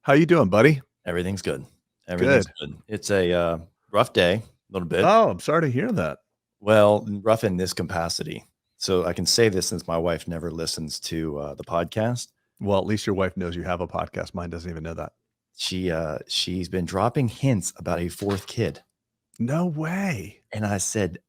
How you doing, buddy? Everything's good. Everything's Good. good. It's a rough day, a little bit. Oh, I'm sorry to hear that. Well, rough in this capacity. So I can say this since my wife never listens to the podcast. Well, at least your wife knows you have a podcast. Mine doesn't even know that. She's been dropping hints about a fourth kid. No way. And I said,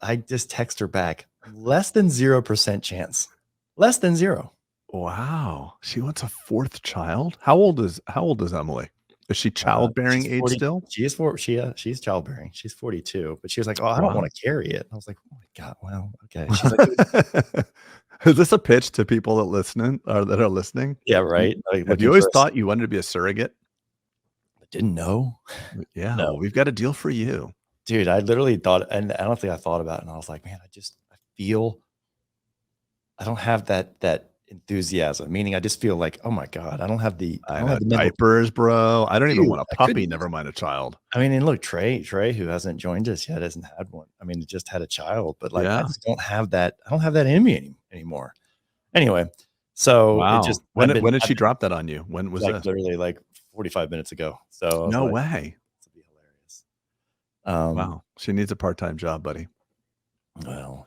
I just text her back, less than 0% chance. Less than zero. Wow. She wants a fourth child. How old is Emily? Is she childbearing She's age 40 still? she's childbearing. She's 42, but she was like, "Oh, I don't Wow. want to carry it." I was like, "Oh my God, well, okay." She's like, Is this a pitch to people that are listening? yeah, right. Like, Have you always thought you wanted to be a surrogate? I didn't know. Yeah, No. well, we've got a deal for you. Dude, I literally thought, and I don't think I thought about it, and I was like, man, I feel I don't have that enthusiasm. Meaning I just feel like, oh my God, I don't have the mental. Diapers, bro. I don't even Dude, want a I puppy, couldn't. never mind a child. I mean, and look, Trey, who hasn't joined us yet, hasn't had one. I mean, just had a child, but like I Yeah. just don't have that. I don't have that in me anymore. Anyway, so Wow. it just When did she drop that on you? When was like this? literally like 45 minutes ago. So I was No like, way. this will be hilarious. Wow. She needs a part-time job, buddy. Well,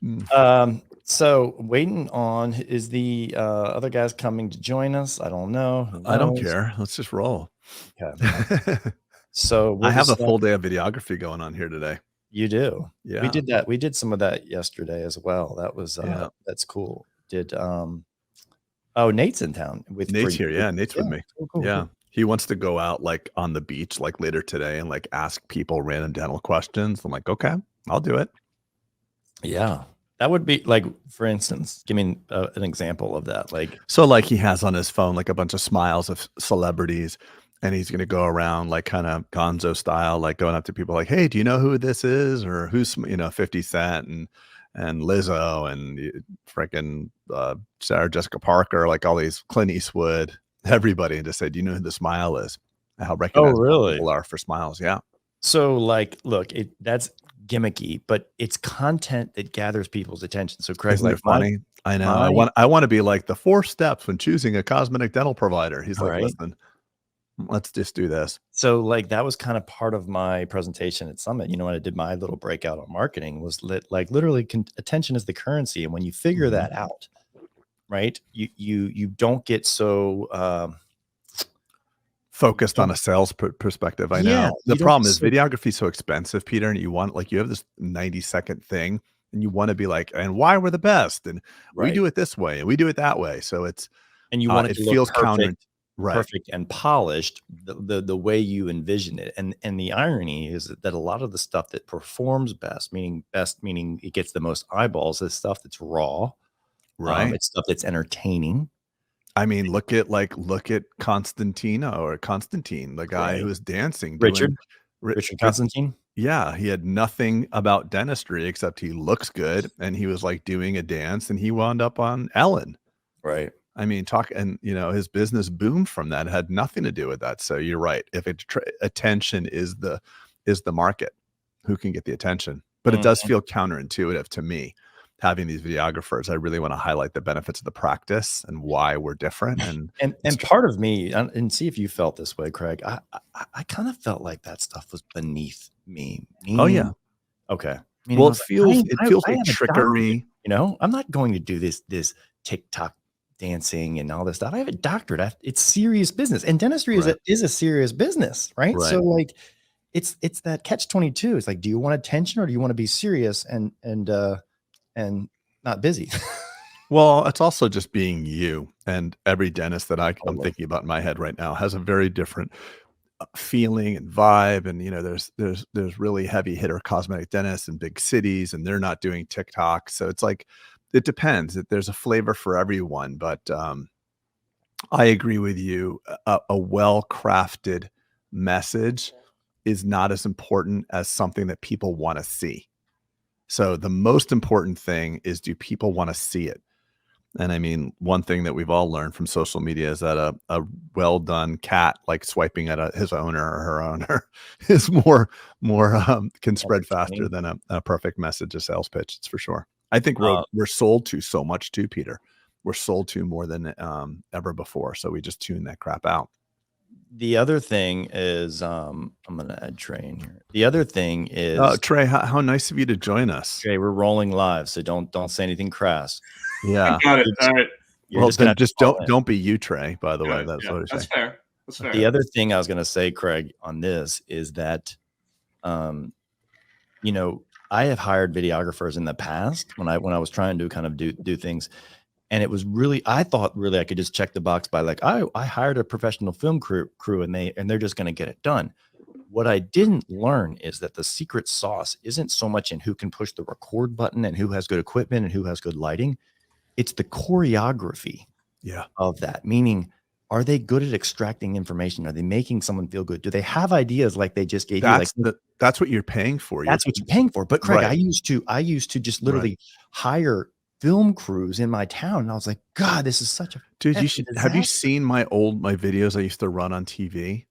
Mm. So waiting on, is the other guys coming to join us? I don't know. Who I don't knows? care. Let's just roll. Okay. So I have a full day of videography going on here today. You do. Yeah. We did that. We did some of that yesterday as well. That was that's cool. Nate's in town with Nate's here. Yeah, Nate's with me. Cool, yeah. cool. He wants to go out like on the beach like later today and like ask people random dental questions. I'm like, okay, I'll do it. Yeah. That would be like, for instance, give me an example of that. Like, so like he has on his phone like a bunch of smiles of celebrities, and he's going to go around like kind of Gonzo style, like going up to people like, hey, do you know who this is? Or who's, 50 Cent and Lizzo and freaking Sarah Jessica Parker, like all these Clint Eastwood, everybody, and just say, do you know who the Smile is? How recognizable people are for smiles. Yeah. So like, look, that's gimmicky, but it's content that gathers people's attention. So Craig's Isn't like, it funny? I know. I want to be like the 4 steps when choosing a cosmetic dental provider. He's like, listen, let's just do this. So like, that was kind of part of my presentation at Summit. When I did my little breakout on marketing was literally attention is the currency. And when you figure that out, right, you don't get so focused on a sales perspective. I know. The problem is videography is so expensive, Peter, and you have this 90-second thing and you want to be like, and why we're the best, and we do it this way and we do it that way. So and you want it to look perfect, perfect and polished the way you envision it. And the irony is that a lot of the stuff that performs best meaning it gets the most eyeballs, is stuff that's raw, right? It's stuff that's entertaining. I mean, look at Constantine, the guy who was dancing. Richard Constantine. Yeah, he had nothing about dentistry except he looks good, and he was like doing a dance, and he wound up on Ellen. Right. I mean, his business boomed from that. It had nothing to do with that. So you're right. If attention is the market, who can get the attention? But it does feel counterintuitive to me. Having these videographers, I really want to highlight the benefits of the practice and why we're different. And part of me, and see if you felt this way, Craig, I kind of felt like that stuff was beneath me. Oh yeah. Okay. Well, it feels like trickery. I'm not going to do this TikTok dancing and all this stuff. I have a doctorate. It's serious business, and dentistry is a serious business, right? So like, it's that catch-22. It's like, do you want attention or do you want to be serious and not busy? Well, it's also just being you, and every dentist that I'm thinking about in my head right now has a very different feeling and vibe. And there's really heavy hitter cosmetic dentists in big cities, and they're not doing TikTok. So it's like, it depends. There's a flavor for everyone, but I agree with you. A well-crafted message is not as important as something that people want to see. So the most important thing is, do people want to see it? And I mean, one thing that we've all learned from social media is that a well done cat, like swiping at his owner or her owner, is more can spread faster than a perfect message, a sales pitch. It's for sure. I think we're sold to so much too, Peter. we're sold to more than ever before. So we just tune that crap out. The other thing is, I'm going to add Trey in here. The other thing is, Trey, how nice of you to join us. Trey, we're rolling live, so don't say anything crass. Yeah. Got it. All right. Well, then just don't be you, Trey, by the way. That's what that's fair. That's fair. The other thing I was going to say, Craig, on this is that, you know, I have hired videographers in the past when I was trying to kind of do things. And it was really, I thought really I could just check the box by like, I hired a professional film crew and they're just going to get it done. What I didn't learn is that the secret sauce isn't so much in who can push the record button and who has good equipment and who has good lighting. It's the choreography of that. Meaning, are they good at extracting information? Are they making someone feel good? Do they have ideas like they just gave you? Like that's what you're paying for. That's what you're paying for. But Craig, I used to just literally hire film crews in my town, and I was like, God, this is such a dude. Have you seen my videos I used to run on TV?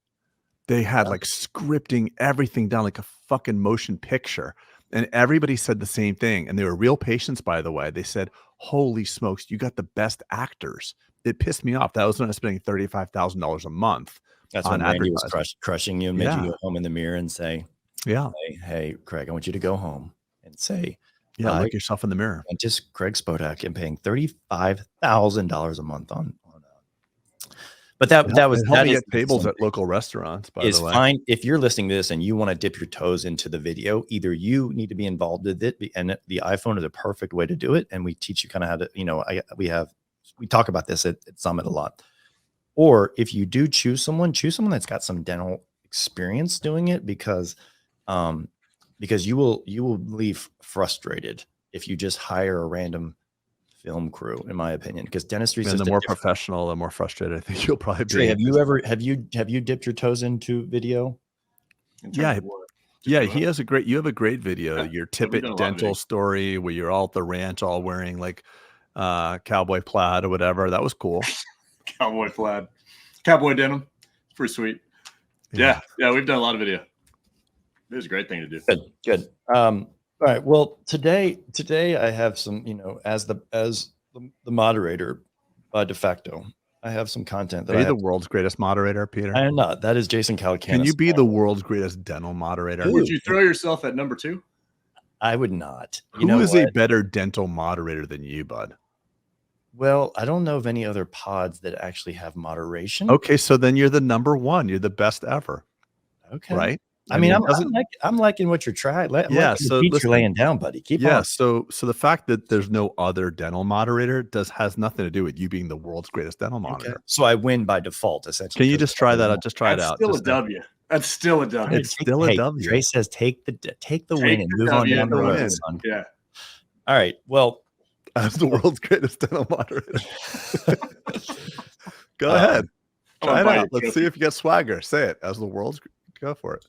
They had like scripting everything down like a fucking motion picture, and everybody said the same thing. And they were real patients, by the way. They said, "Holy smokes, you got the best actors." It pissed me off. That was when I was spending $35,000 a month. That's when Randy was crushing you and made you go home in the mirror and say, hey, Craig, I want you to go home and say, look yourself in the mirror. And just Craig Spodak and paying $35,000 a month on. But that is get tables at local restaurants. By the way, fine. If you're listening to this and you want to dip your toes into the video, either you need to be involved with it, and the iPhone is a perfect way to do it. And we teach you kind of how to, we talk about this at Summit a lot. Or if you do choose someone that's got some dental experience doing it, because you will leave frustrated if you just hire a random film crew, in my opinion, because dentistry is the more professional, the more frustrated I think you'll probably be. Trey, have you dipped your toes into video? Yeah. He has you have a great video, your Tippit dental story where you're all at the ranch, all wearing like cowboy plaid or whatever. That was cool. Cowboy plaid, cowboy denim. It's pretty sweet. Yeah. We've done a lot of video. It was a great thing to do. Good. All right. Well, today I have some, as the moderator de facto, I have some content. Are you the world's greatest moderator, Peter? I am not. That is Jason Calacanis. Can you be the world's greatest dental moderator? Would you throw yourself at number 2? I would not. Who is a better dental moderator than you, bud? Well, I don't know of any other pods that actually have moderation. Okay, so then you're the number 1. You're the best ever. Okay. Right? I mean, I'm liking what you're trying. So you're laying down, buddy. Keep on. So the fact that there's no other dental moderator has nothing to do with you being the world's greatest dental monitor. Okay. So I win by default, essentially. Can you just try that out? Just try it out. Still a W. That's still a W. It's still a W. Trey says take the win and move on down the road, son. Yeah. All right. Well, as the world's greatest dental moderator. Go ahead. Try it out. Let's see if you get swagger. Say it. As the world's, go for it.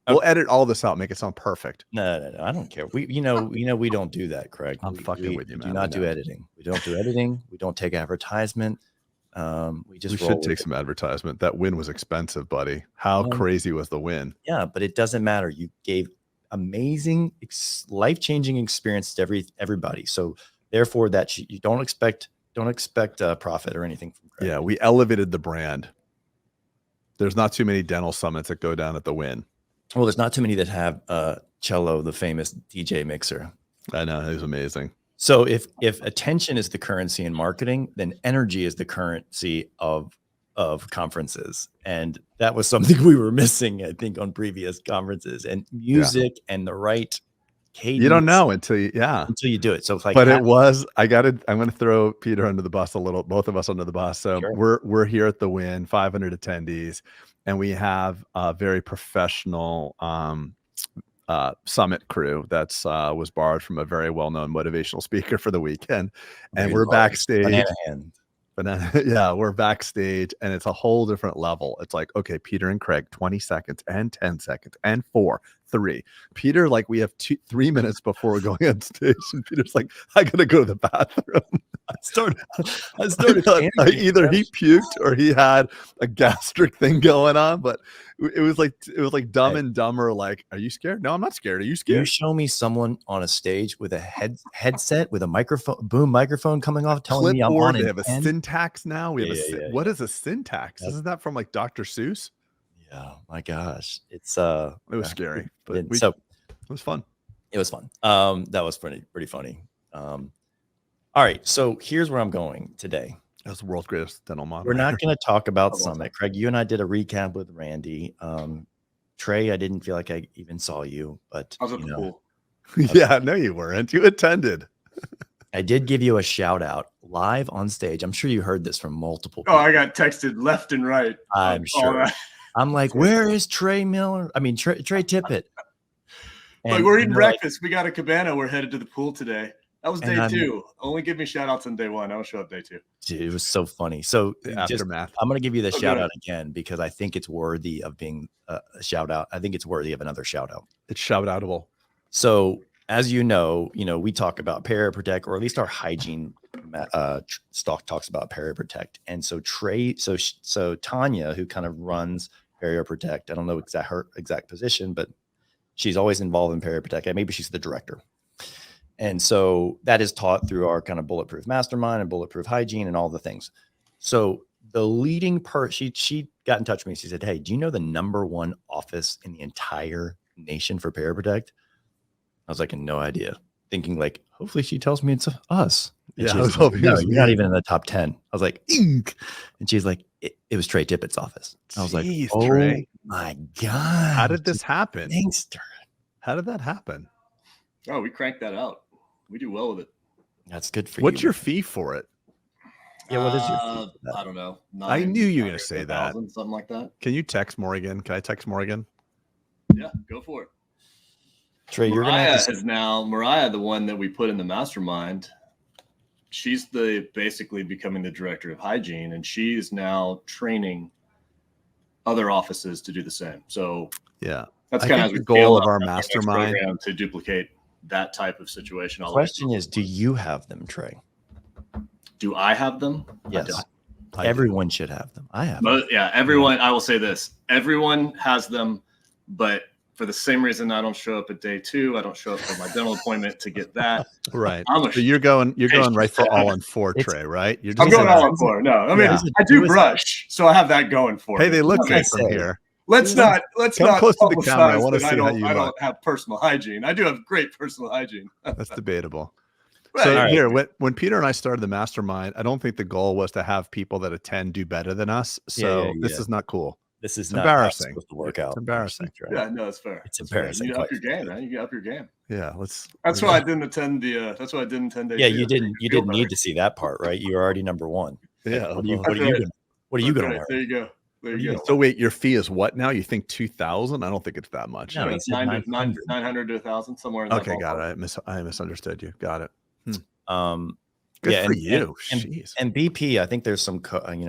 We'll edit all this out, make it sound perfect. No. I don't care. We don't do that, Craig. I'm fucking with you, man. Do not do editing. We don't do editing. We don't take advertisement. We should take some advertisement. That win was expensive, buddy. How crazy was the win? Yeah, but it doesn't matter. You gave amazing, life-changing experience to everybody. So therefore, that you don't expect profit or anything from Craig. Yeah, we elevated the brand. There's not too many dental summits that go down at the win. Well, there's not too many that have Cello, the famous DJ mixer. I know, it was amazing. So if attention is the currency in marketing, then energy is the currency of conferences. And that was something we were missing, I think, on previous conferences. And music and the right cadence. You don't know until you do it. So it's like, but I'm going to throw Peter under the bus a little, both of us under the bus. So sure. We're here at the win, 500 attendees, and we have a very professional summit crew that's was borrowed from a very well-known motivational speaker for the weekend. And we're backstage. We're backstage, and it's a whole different level. It's like, okay, Peter and Craig, 20 seconds and 10 seconds and 4, 3. Peter, like we have 3 minutes before we're going on stage, and Peter's like, I gotta go to the bathroom. I started Either he puked or he had a gastric thing going on, but it was like Dumb and Dumber. Like, are you scared? No, I'm not scared. Are you scared? You show me someone on a stage with a headset with a boom microphone coming off, telling me I'm on. They have a syntax now. We have what is a syntax? Isn't that from like Dr. Seuss? Yeah, my gosh, it was scary, but it was fun. It was fun. That was pretty funny. All right, so here's where I'm going today. That's the world's greatest dental model. We're not going to talk about Summit. Craig, you and I did a recap with Randy. Trey, I didn't feel like I even saw you, but I was at the pool. Yeah, no, you weren't. You attended. I did give you a shout out live on stage. I'm sure you heard this from multiple people. Oh, I got texted left and right. I'm sure. I'm like, where is Trey Miller? I mean, Trey Tippit. Like, we're eating breakfast. We got a cabana. We're headed to the pool today. That was day 2. Only give me shout outs on day 1. I will show up day 2. Dude, it was so funny. So aftermath. I'm going to give you the shout out again because I think it's worthy of being a shout out. I think it's worthy of another shout out. It's shout outable. So as you know, we talk about PeriProtect, or at least our hygiene stock talks about PeriProtect. And so so Tanya, who kind of runs PeriProtect, I don't know her exact position, but she's always involved in PeriProtect. And maybe she's the director. And so that is taught through our kind of Bulletproof mastermind and Bulletproof hygiene and all the things. So the leading she got in touch with me. She said, hey, do you know the #1 office in the entire nation for PeriProtect? I was like, no idea. Thinking like, hopefully she tells me it's us. And yeah, I was hoping no, you're not even in the top 10. I was like, Ink. And she's like, it was Trey Tippit's office. I was like, oh Trey. My God. How did this happen? Gangster. How did that happen? Oh, we cranked that out. We do well with it. That's good for you. What's your fee for it? Yeah, what is your fee? I don't know. I knew you were going to say that. Something like that. Can you text Morgan? Can I text Morgan? Yeah, go for it. Trey, you're going to is now Mariah, the one that we put in the mastermind. She's basically becoming the director of hygiene, and she is now training other offices to do the same. So yeah, that's kind of the goal of our mastermind to duplicate that type of situation. The question is, do you have them, Trey? Do I have them? Yes. Everyone should have them. I have them. Yeah, everyone. I will say this. Everyone has them, but for the same reason I don't show up at day 2, I don't show up for my dental appointment to get that. Right. So you're going right for all in 4, Trey, right? I'm going all in 4. No, I mean, I do brush, so I have that going for me. Hey, they look good from here. Let's not close to the camera. I want to see how you I don't have personal hygiene. I do have great personal hygiene. That's debatable. Right. So here, when Peter and I started the mastermind, I don't think the goal was to have people that attend do better than us. So this is not cool. This is embarrassing. To work out. It's embarrassing. Yeah, no, it's fair. It's embarrassing. You up your game, man. You up your game. Yeah, That's why I didn't attend the. That's why I didn't attend. Yeah, you didn't. You didn't need to see that part, right? You were already #1. Yeah. What are you going to learn? There you go. There you go. So wait, your fee is what now? You think 2,000? I don't think it's that much. No, it's 900 to 1,000 somewhere. In okay, got it. I misunderstood you. Got it. Good for you. And BP, I think there's some,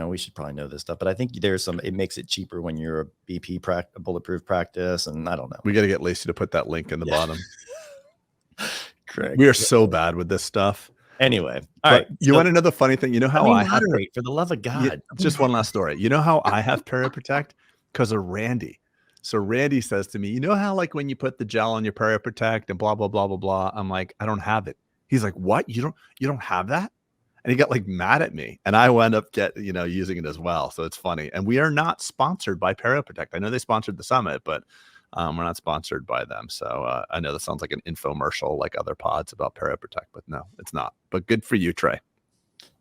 we should probably know this stuff, but I think it makes it cheaper when you're a BP bulletproof practice. And I don't know. We got to get Lacey to put that link in the bottom. Correct. We are so bad with this stuff. Anyway, all right. You want to know the funny thing? You know how I moderate for the love of God. Just one last story. You know how I have PeriProtect? Because of Randy. So Randy says to me, you know how like when you put the gel on your PeriProtect and blah, blah, blah, blah, blah. I'm like, I don't have it. He's like, what? You don't have that? And he got like mad at me, and I wound up using it as well. So it's funny. And we are not sponsored by PeriProtect. I know they sponsored the summit, but we're not sponsored by them. So I know that sounds like an infomercial, like other pods about PeriProtect, but no, it's not. But good for you, Trey.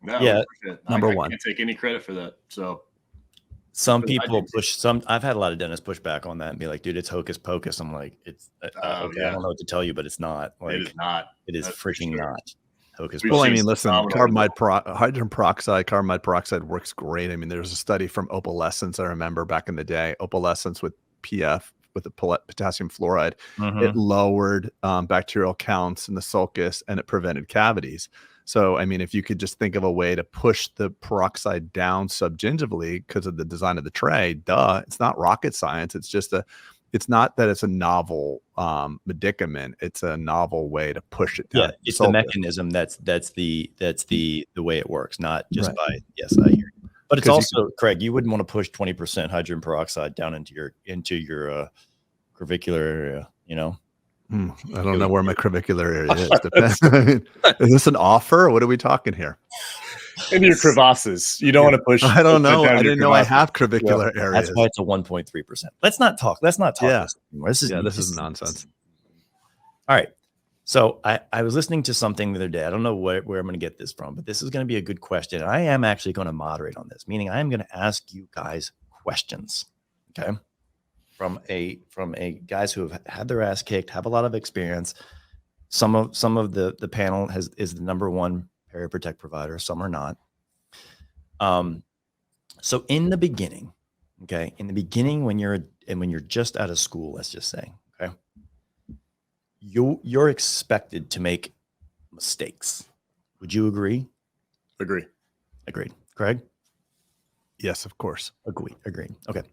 No, yeah, I can't take any credit for that. So some people I've had a lot of dentists push back on that and be like, dude, it's hocus pocus. I'm like, it's okay. I don't know what to tell you, but it's not. Like, it is not. It is freaking not. Hocus well, I mean, listen, hydrogen peroxide works great. I mean, there's a study from Opalescence. I remember back in the day, Opalescence with PF, with the potassium fluoride, it lowered bacterial counts in the sulcus and it prevented cavities. So, I mean, if you could just think of a way to push the peroxide down subgingivally because of the design of the tray, it's not rocket science. It's just it's not that it's a novel medicament. It's a novel way to push it down. Yeah, it's the mechanism that's the way it works, not just by yes, I hear you. But it's also, Craig, you wouldn't want to push 20% hydrogen peroxide down into your clavicular area, you know? I don't know where my clavicular area is. Depends. Is this an offer? Or what are we talking here? In your crevasses. You don't want to push. I don't know. I didn't know I have clavicular areas. That's why it's a 1.3%. Let's not talk this anymore. This is nonsense. All right. So I was listening to something the other day. I don't know where I'm going to get this from, but this is going to be a good question. I am actually going to moderate on this, meaning I am going to ask you guys questions. Okay. From a guys who have had their ass kicked, have a lot of experience. Some of the panel is the number one Paraprotect provider. Some are not. So in the beginning, when you're just out of school, let's just say, okay, you're expected to make mistakes. Would you agree? Agreed. Craig? Yes, of course. Agreed. Okay.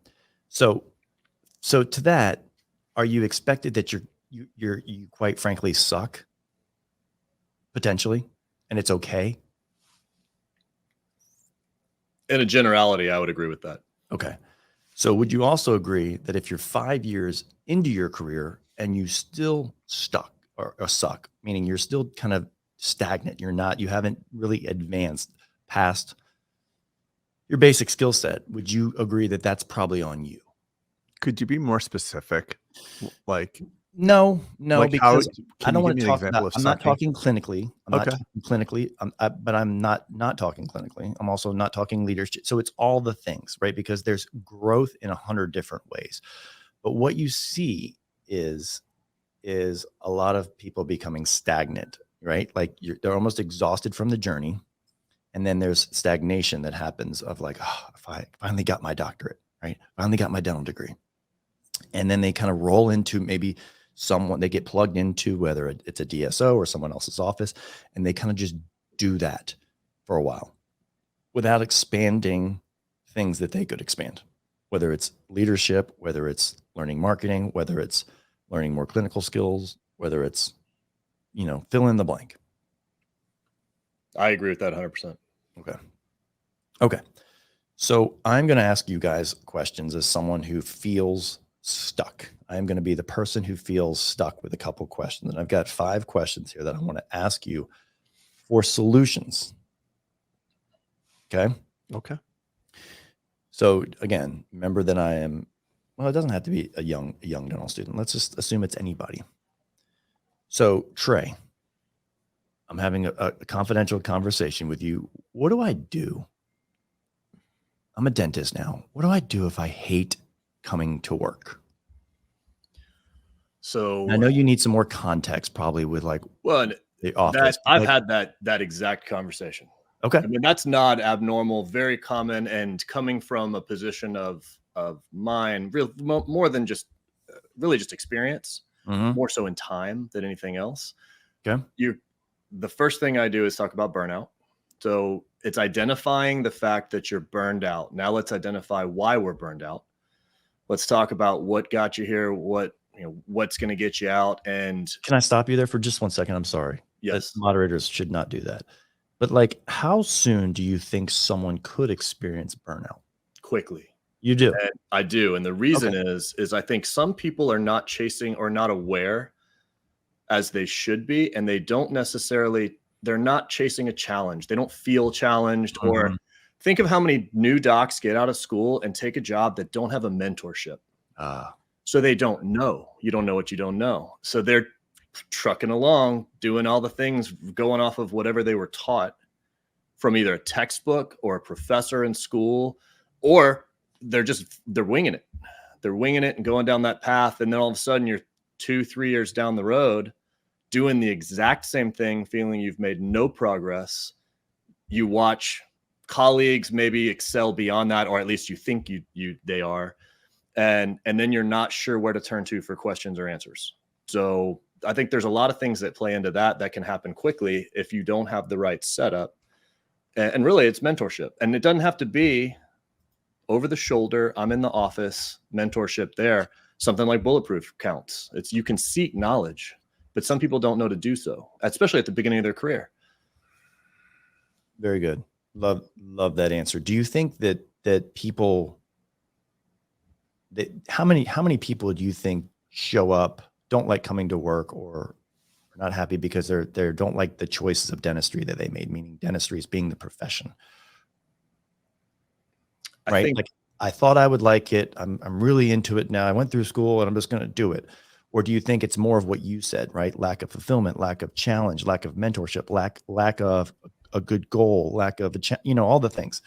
So to that, are you expected that you quite frankly suck potentially, and it's okay? In a generality, I would agree with that. Okay. So would you also agree that if you're 5 years into your career and you still stuck or suck, meaning you're still kind of stagnant, you haven't really advanced past your basic skill set, would you agree that that's probably on you? Could you be more specific? Like, no, like because I don't want to talk about. I'm not talking clinically. Okay. But I'm not talking clinically. I'm also not talking leadership. So it's all the things, right? Because there's growth in 100 different ways. But what you see is a lot of people becoming stagnant, right? Like they're almost exhausted from the journey. And then there's stagnation that happens of like, oh, if I finally got my doctorate, right? Finally got my dental degree. And then they kind of roll into maybe they get plugged into, whether it's a DSO or someone else's office, and they kind of just do that for a while without expanding things that they could expand, whether it's leadership, whether it's learning marketing, whether it's learning more clinical skills, whether it's, fill in the blank. I agree with that 100%. Okay. So I'm going to ask you guys questions as someone who feels stuck. I'm going to be the person who feels stuck with a couple questions. And I've got 5 questions here that I want to ask you for solutions. Okay. So again, remember that it doesn't have to be a young dental student. Let's just assume it's anybody. So Trey, I'm having a confidential conversation with you. What do I do? I'm a dentist now. What do I do if I hate coming to work? So I know you need some more context, probably with the office. I've had that exact conversation. Okay. I mean, that's not abnormal, very common, and coming from a position of mine, more than just really just experience, more so in time than anything else. Okay. The first thing I do is talk about burnout. So it's identifying the fact that you're burned out. Now let's identify why we're burned out. Let's talk about what got you here, what's going to get you out. And can I stop you there for just 1 second? I'm sorry. Yes. Moderators should not do that. But how soon do you think someone could experience burnout? Quickly. You do? And I do. And the reason is I think some people are not chasing or not aware as they should be. And they don't they're not chasing a challenge. They don't feel challenged. Or think of how many new docs get out of school and take a job that don't have a mentorship. So they don't know. You don't know what you don't know. So they're trucking along, doing all the things, going off of whatever they were taught from either a textbook or a professor in school, or they're winging it. They're winging it and going down that path. And then all of a sudden you're 2-3 years down the road doing the exact same thing, feeling you've made no progress. You watch colleagues maybe excel beyond that, or at least you think they are. And then you're not sure where to turn to for questions or answers. So I think there's a lot of things that play into that can happen quickly if you don't have the right setup. And really it's mentorship. And it doesn't have to be over the shoulder, I'm in the office, mentorship there. Something like Bulletproof counts. It's, you can seek knowledge, but some people don't know to do so, especially at the beginning of their career. Very good. Love that answer. Do you think that people, how many people do you think show up, don't like coming to work, or are not happy because they don't like the choices of dentistry that they made, meaning dentistry is being the profession? Right? Like, I thought I would like it. I'm really into it now. I went through school and I'm just going to do it. Or do you think it's more of what you said, right? Lack of fulfillment, lack of challenge, lack of mentorship, lack of a good goal, lack of all the things?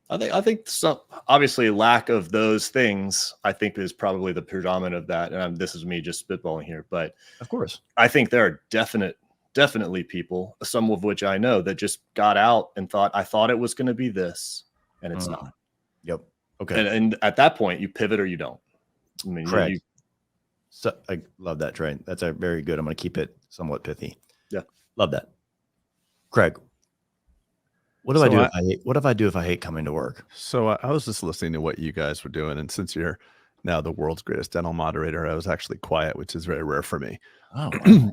I think some, obviously lack of those things, I think, is probably the predominant of that. And this is me just spitballing here, but of course, I think there are definitely people, some of which I know, that just got out and I thought it was going to be this, and it's not. Yep. Okay. And at that point, you pivot or you don't. I mean, correct. So I love that, Trey. That's a very good. I'm going to keep it somewhat pithy. Yeah. Love that. Craig, what do I do if I hate coming to work? So I was just listening to what you guys were doing. And since you're now the world's greatest dental moderator, I was actually quiet, which is very rare for me. Oh, wow.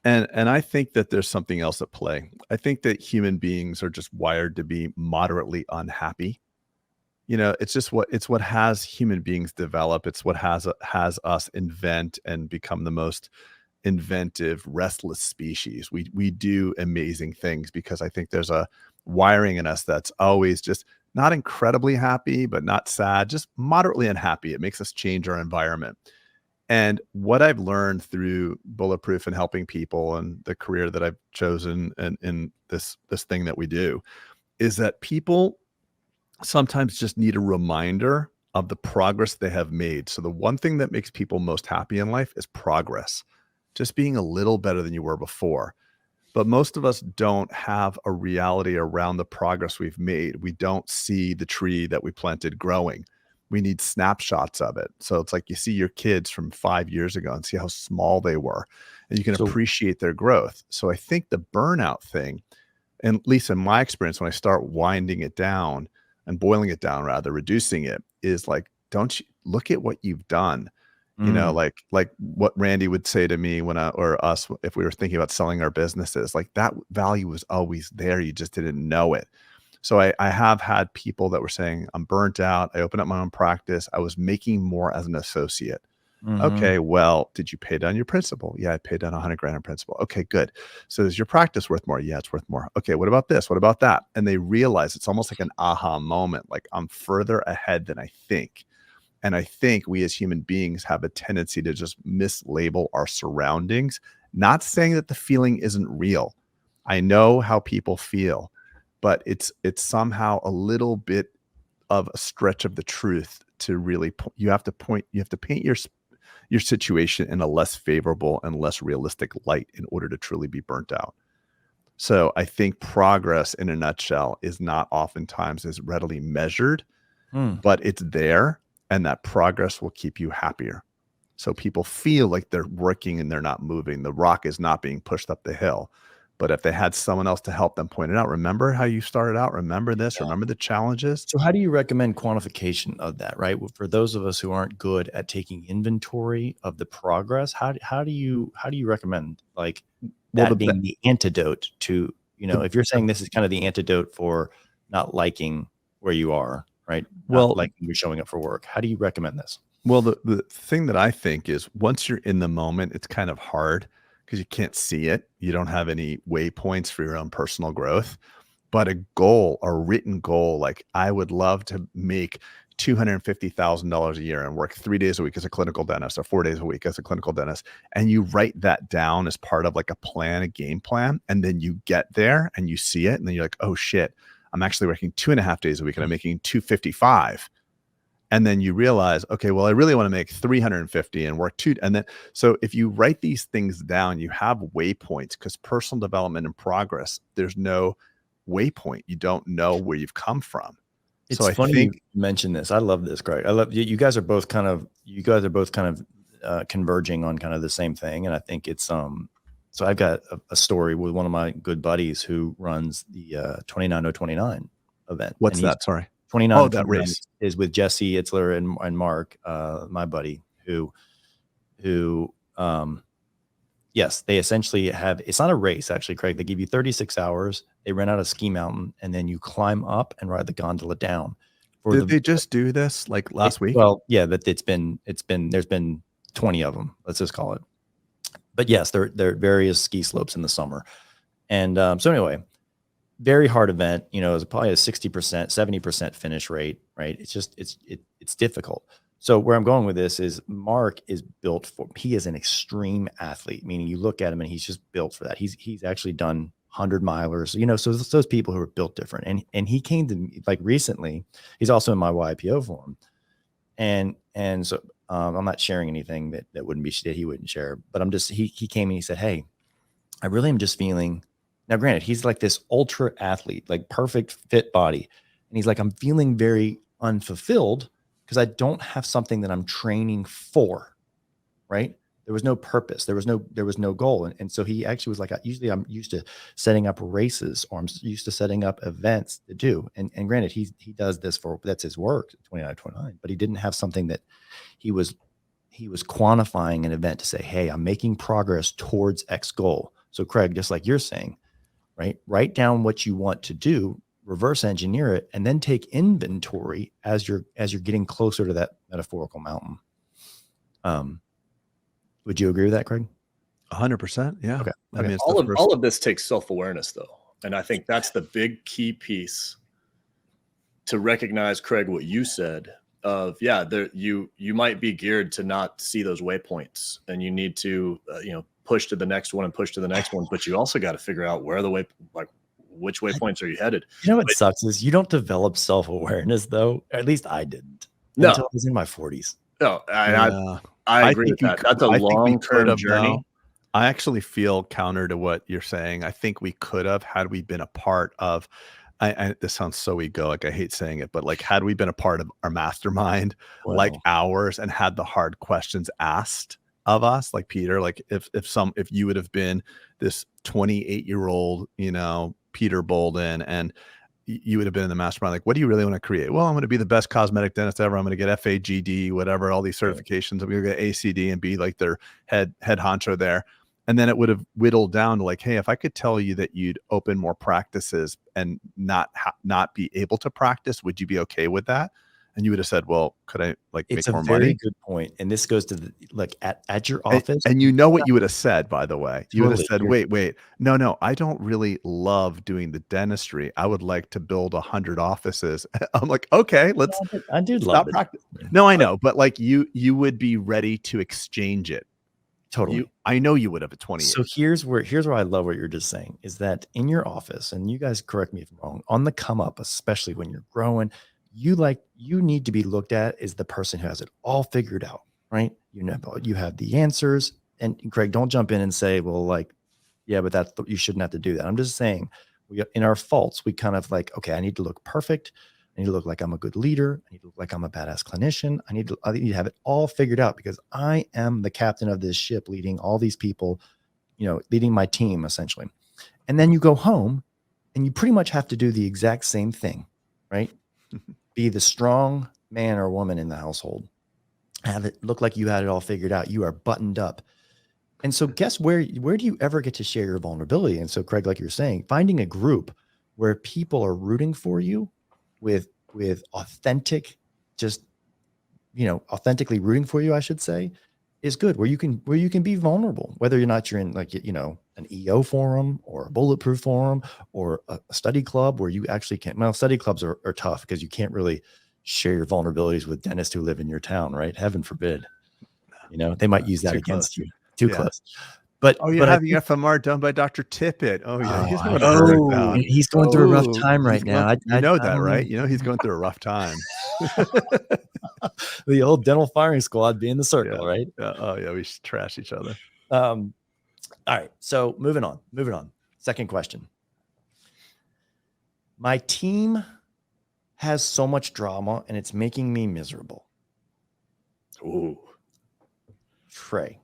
And I think that there's something else at play. I think that human beings are just wired to be moderately unhappy. It's what has human beings develop. It's what has us invent and become the most inventive, restless species. We do amazing things because I think there's a wiring in us that's always just not incredibly happy, but not sad, just moderately unhappy. It makes us change our environment. And what I've learned through Bulletproof and helping people and the career that I've chosen and in this thing that we do is that people sometimes just need a reminder of the progress they have made. So the one thing that makes people most happy in life is progress, just being a little better than you were before. But most of us don't have a reality around the progress we've made. We don't see the tree that we planted growing. We need snapshots of it. So it's like you see your kids from 5 years ago and see how small they were, and you can appreciate their growth. So I think the burnout thing, and at least in my experience, when I start winding it down and boiling it down, rather reducing it, is like, don't you look at what you've done? Like what Randy would say to me or us, if we were thinking about selling our businesses, like that value was always there. You just didn't know it. So I have had people that were saying, I'm burnt out. I opened up my own practice. I was making more as an associate. Okay, well, did you pay down your principal? Yeah, I paid down $100,000 in principal. Okay, good. So is your practice worth more? Yeah, it's worth more. Okay, what about this? What about that? And they realize it's almost like an aha moment. Like, I'm further ahead than I think. And I think we as human beings have a tendency to just mislabel our surroundings, not saying that the feeling isn't real. I know how people feel, but it's somehow a little bit of a stretch of the truth to really, you have to paint your situation in a less favorable and less realistic light in order to truly be burnt out. So I think progress in a nutshell is not oftentimes as readily measured, but it's there. And that progress will keep you happier. So people feel like they're working and they're not moving. The rock is not being pushed up the hill. But if they had someone else to help them point it out, remember how you started out, remember this, remember the challenges. So how do you recommend quantification of that, right? For those of us who aren't good at taking inventory of the progress, how do you recommend that being the antidote to, if you're saying this is kind of the antidote for not liking where you are, right? Well, like you're showing up for work. How do you recommend this? Well, the thing that I think is once you're in the moment, it's kind of hard because you can't see it. You don't have any waypoints for your own personal growth. But a written goal, like I would love to make $250,000 a year and work 3 days a week as a clinical dentist or 4 days a week as a clinical dentist. And you write that down as part of like a plan, a game plan. And then you get there and you see it. And then you're like, oh shit, I'm actually working 2.5 days a week and I'm making 255. And then you realize, okay, well, I really want to make 350 and work two. And then, so if you write these things down, you have waypoints, because personal development and progress, there's no waypoint. You don't know where you've come from. It's so funny you mention this. I love this, Greg. I love you guys are both kind of converging on kind of the same thing. And I think it's, so I've got a story with one of my good buddies who runs the 29029 event. What's that? Sorry. 29 that race is with Jesse Itzler and Mark, my buddy, who yes, they essentially have, it's not a race actually, Craig. They give you 36 hours. They rent out a ski mountain and then you climb up and ride the gondola down. Did they just do this like last week? Well, yeah, but there's been 20 of them. Let's just call it. But yes, they're various ski slopes in the summer. And so anyway, very hard event, you know, it's probably a 60%, 70% finish rate, right? It's just, it's difficult. So where I'm going with this is Mark is built for, he is an extreme athlete, meaning you look at him and he's just built for that. He's actually done 100 milers, you know, so those people who are built different. And he came to me like recently, he's also in my YPO forum. And so I'm not sharing anything that wouldn't be, that he wouldn't share, but I'm just, he came and he said, hey, I really am just feeling, now granted, he's like this ultra athlete, like perfect fit body. And he's like, I'm feeling very unfulfilled because I don't have something that I'm training for, right? There was no purpose. There was no goal. And so he actually was like, usually I'm used to setting up races, or I'm used to setting up events to do. And granted, he does this for, that's his work, 29, but he didn't have something that he was quantifying an event to say, hey, I'm making progress towards X goal. So Craig, just like you're saying, right? Write down what you want to do, reverse engineer it, and then take inventory as you're getting closer to that metaphorical mountain. Would you agree with that, Craig? 100%. Yeah. Okay. I mean, all of this takes self-awareness though. And I think that's the big key piece to recognize, Craig, what you said of, yeah, there, you might be geared to not see those waypoints and you need to, push to the next one and push to the next one. But you also got to figure out where the which waypoints are you headed? You know what sucks is you don't develop self-awareness though. At least I didn't until I was in my 40s. No, I agree with that. That's a long-term journey. I actually feel counter to what you're saying. I think we could have, had we been a part of, this sounds so egoic, I hate saying it, but like, had we been a part of our mastermind, like ours, and had the hard questions asked of us, like Peter, like if you would have been this 28-year-old, Peter Boulden, and you would have been in the mastermind, like, what do you really want to create? Well, I'm going to be the best cosmetic dentist ever. I'm going to get FAGD, whatever, all these certifications. I'm going to get ACD and be like their head honcho there. And then it would have whittled down to like, hey, if I could tell you that you'd open more practices and not be able to practice, would you be okay with that? And you would have said, well, could I make more money? It's a very good point. And this goes to the, like at your office. And you know what you would have said, by the way, you would have said, wait, no, I don't really love doing the dentistry. I would like to build 100 offices. I'm like, okay, I do love practice. No, I know. But like you would be ready to exchange it. Totally. I know you would have at 28. So here's where I love what you're just saying is that in your office, and you guys correct me if I'm wrong, on the come up, especially when you're growing, you need to be looked at as the person who has it all figured out, right? You have the answers. And Craig, don't jump in and say, well, like, yeah, but you shouldn't have to do that. I'm just saying, in our faults, we kind of like, okay, I need to look perfect. I need to look like I'm a good leader. I need to look like I'm a badass clinician. I need to have it all figured out because I am the captain of this ship, leading all these people, leading my team essentially. And then you go home and you pretty much have to do the exact same thing, right? Be the strong man or woman in the household. Have it look like you had it all figured out. You are buttoned up. And so guess where do you ever get to share your vulnerability? And so Craig, like you're saying, finding a group where people are rooting for you with authentic, just, authentically rooting for you, I should say, is good. Where you can be vulnerable, whether or not you're in like, an EO forum or a Bulletproof forum or a study club where you actually can't. Well, study clubs are tough because you can't really share your vulnerabilities with dentists who live in your town, right? Heaven forbid. They might use that against you. Too close. But you're having FMR done by Dr. Tippit. He's going through a rough time right now. You know that, right? He's going through a rough time. The old dental firing squad being the circle, right? Oh yeah, we should trash each other. All right, so moving on. Second question. My team has so much drama and it's making me miserable. Ooh. Trey.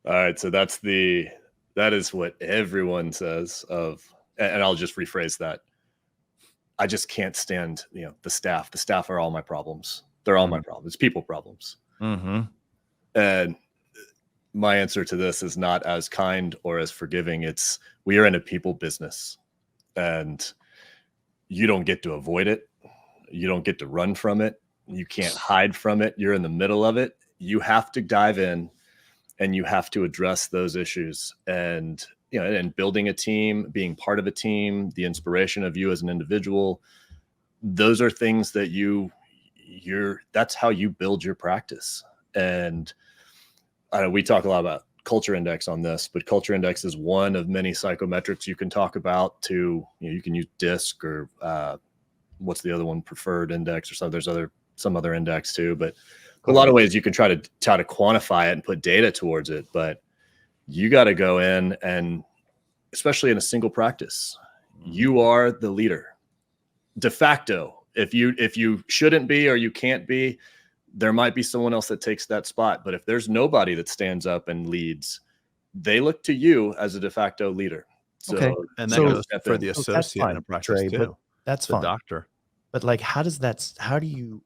All right, so that is what everyone says and I'll just rephrase that. I just can't stand, the staff. The staff are all my problems. They're all my problems. It's people problems. Mm-hmm. And my answer to this is not as kind or as forgiving. It's, we are in a people business, and you don't get to avoid it. You don't get to run from it. You can't hide from it. You're in the middle of it. You have to dive in, and you have to address those issues. And, you know, and building a team, being part of a team, the inspiration of you as an individual, those are things that that's how you build your practice. And we talk a lot about culture index on this, but culture index is one of many psychometrics you can talk about. To, you know, you can use DISC or what's the other one, preferred index or something. There's some other index too, but a lot of ways you can try to quantify it and put data towards it. But you got to go in, and especially in a single practice, you are the leader de facto. If you shouldn't be or you can't be, there might be someone else that takes that spot. But if there's nobody that stands up and leads, they look to you as a de facto leader. So, okay. And that goes for the associate in a practice Trey, too. That's the fine. Doctor. But like, how do you,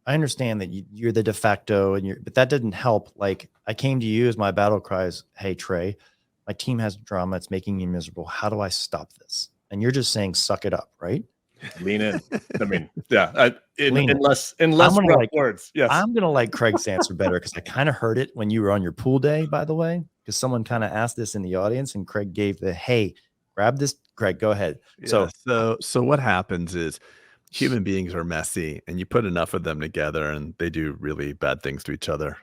I understand that you're the de facto, but that didn't help. Like, I came to you as my battle cries. Hey, Trey, my team has drama. It's making me miserable. How do I stop this? And you're just saying, suck it up, right? Lean in. I mean, yeah. Unless rough words. Yes. I'm gonna like Craig's answer better, because I kind of heard it when you were on your pool day, by the way, because someone kind of asked this in the audience, and Craig gave the, hey, grab this. Craig, go ahead. Yeah, so what happens is, human beings are messy, and you put enough of them together and they do really bad things to each other.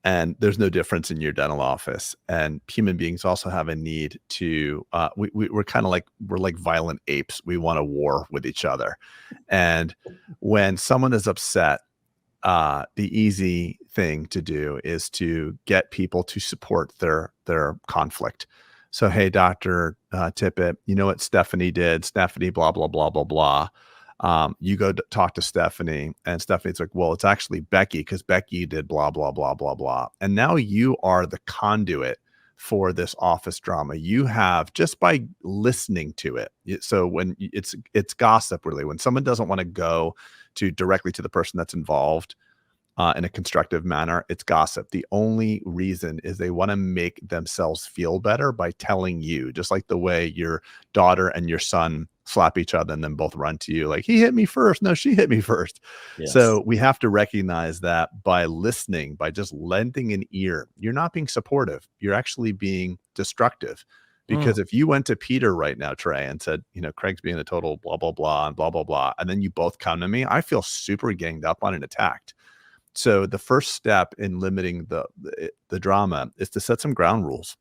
And there's no difference in your dental office. And human beings also have a need to, we're kind of like, we're like violent apes. We want to war with each other. And when someone is upset, the easy thing to do is to get people to support their conflict. So, hey, Dr. Tippit, you know what Stephanie did? Stephanie, blah, blah, blah, blah, blah. You go talk to Stephanie, and Stephanie's like, well, it's actually Becky, because Becky did blah, blah, blah, blah, blah. And now you are the conduit for this office drama. You have, just by listening to it. So when it's gossip, really, when someone doesn't want to go directly to the person that's involved in a constructive manner, it's gossip. The only reason is they want to make themselves feel better by telling you, just like the way your daughter and your son slap each other and then both run to you like, he hit me first. No, she hit me first. Yes. So we have to recognize that by listening, by just lending an ear, you're not being supportive. You're actually being destructive. Because if you went to Peter right now, Trey, and said, you know, Craig's being a total blah, blah, blah, and blah, blah, blah, and then you both come to me, I feel super ganged up on and attacked. So the first step in limiting the drama is to set some ground rules.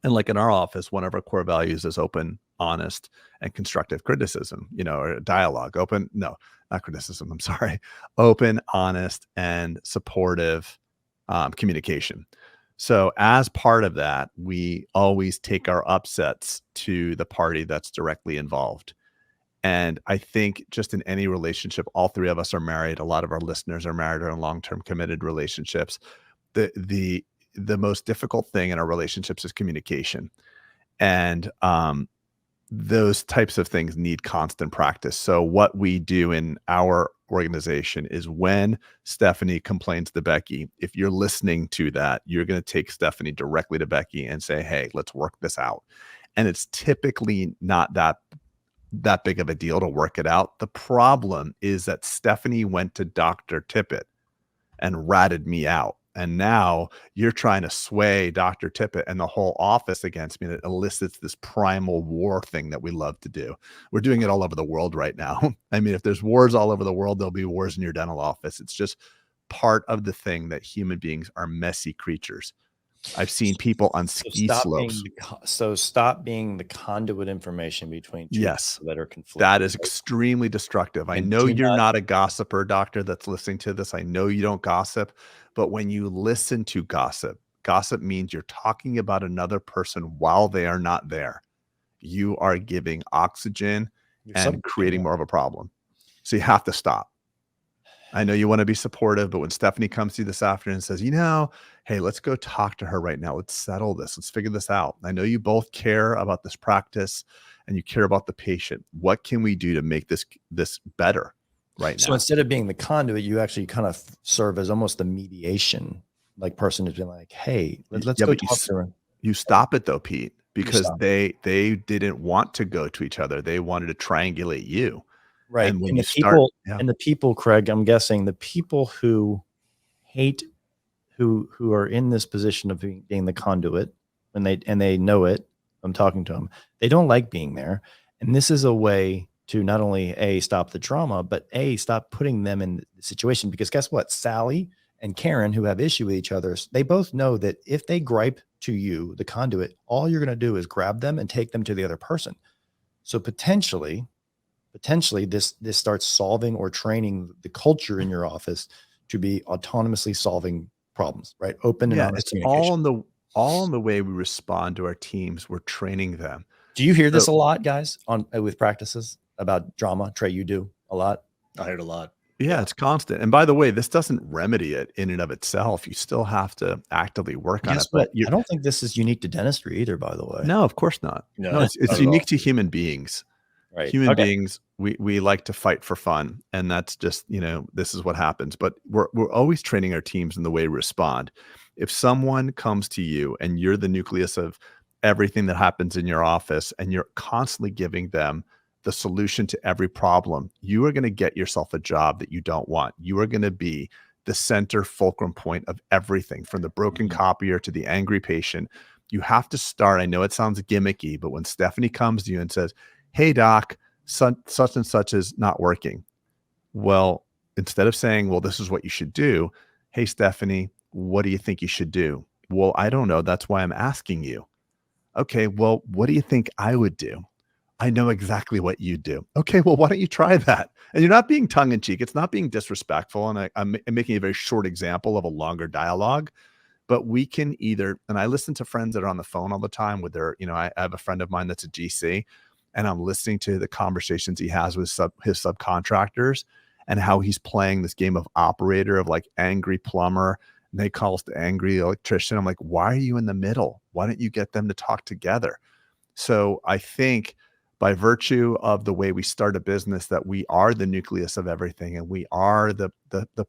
And like in our office, one of our core values is open, honest, and constructive criticism, you know, or dialogue. No, not criticism. I'm sorry. Open, honest, and supportive communication. So as part of that, we always take our upsets to the party that's directly involved. And I think just in any relationship, all three of us are married. A lot of our listeners are married or in long-term committed relationships. The most difficult thing in our relationships is communication. And those types of things need constant practice. So what we do in our organization is, when Stephanie complains to Becky, if you're listening to that, you're going to take Stephanie directly to Becky and say, hey, let's work this out. And it's typically not that big of a deal to work it out. The problem is that Stephanie went to Dr. Tippit and ratted me out. And now you're trying to sway Dr. Tippit and the whole office against me. And it elicits this primal war thing that we love to do. We're doing it all over the world right now. I mean, if there's wars all over the world, there'll be wars in your dental office. It's just part of the thing that human beings are messy creatures. I've seen people on ski slopes. Stop being the conduit information between two people that are conflicting. That is extremely destructive. I know you're not a gossiper, doctor, that's listening to this. I know you don't gossip, but when you listen to gossip means you're talking about another person while they are not there. You are giving oxygen and creating more of a problem. So you have to stop. I know you want to be supportive, but when Stephanie comes to you this afternoon and says, you know, hey, let's go talk to her right now. Let's settle this. Let's figure this out. I know you both care about this practice and you care about the patient. What can we do to make this better right now? So instead of being the conduit, you actually kind of serve as almost the mediation like person has been like, hey, let's Yeah, go but talk to her. you stop it though, Pete, because stop. they didn't want to go to each other. They wanted to triangulate you. Right. And when And you the start, people, yeah, Craig, I'm guessing the people who hate, who are in this position of being the conduit, and they know it, I'm talking to them, they don't like being there. And this is a way to not only A, stop the trauma, but A, stop putting them in the situation. Because guess what? Sally and Karen, who have issue with each other, they both know that if they gripe to you, the conduit, all you're going to do is grab them and take them to the other person. So potentially this starts solving or training the culture in your office to be autonomously solving problems, right? Open and yeah, honest it's communication. all in the way we respond to our teams. We're training them. Do you hear So this a lot, guys, on with practices about drama? Trey, you do a lot. I heard a lot. yeah, it's constant. And by the way, this doesn't remedy it in and of itself. You still have to actively work on Guess it. But what? I don't think this is unique to dentistry either, by the way. no, of course not. No, No, not it's at unique all. to human beings. Right. Human Okay. beings, we like to fight for fun, and that's just, this is what happens. But we're always training our teams in the way we respond. If someone comes to you and you're the nucleus of everything that happens in your office, and you're constantly giving them the solution to every problem, you are going to get yourself a job that you don't want. You are going to be the center fulcrum point of everything, from the broken copier to the angry patient. You have to start. I know it sounds gimmicky, but when Stephanie comes to you and says, hey, doc, such and such is not working. Well, instead of saying, well, this is what you should do. Hey, Stephanie, what do you think you should do? Well, I don't know. That's why I'm asking you. Okay, well, what do you think I would do? I know exactly what you do. Okay, well, why don't you try that? And you're not being tongue in cheek. It's not being disrespectful. And I'm making a very short example of a longer dialogue. But we can either, and I listen to friends that are on the phone all the time with their, I have a friend of mine that's a GC, and I'm listening to the conversations he has with his subcontractors, and how he's playing this game of operator, of like angry plumber, and they call us the angry electrician. I'm like, why are you in the middle? Why don't you get them to talk together? So I think, by virtue of the way we start a business, that we are the nucleus of everything, and we are the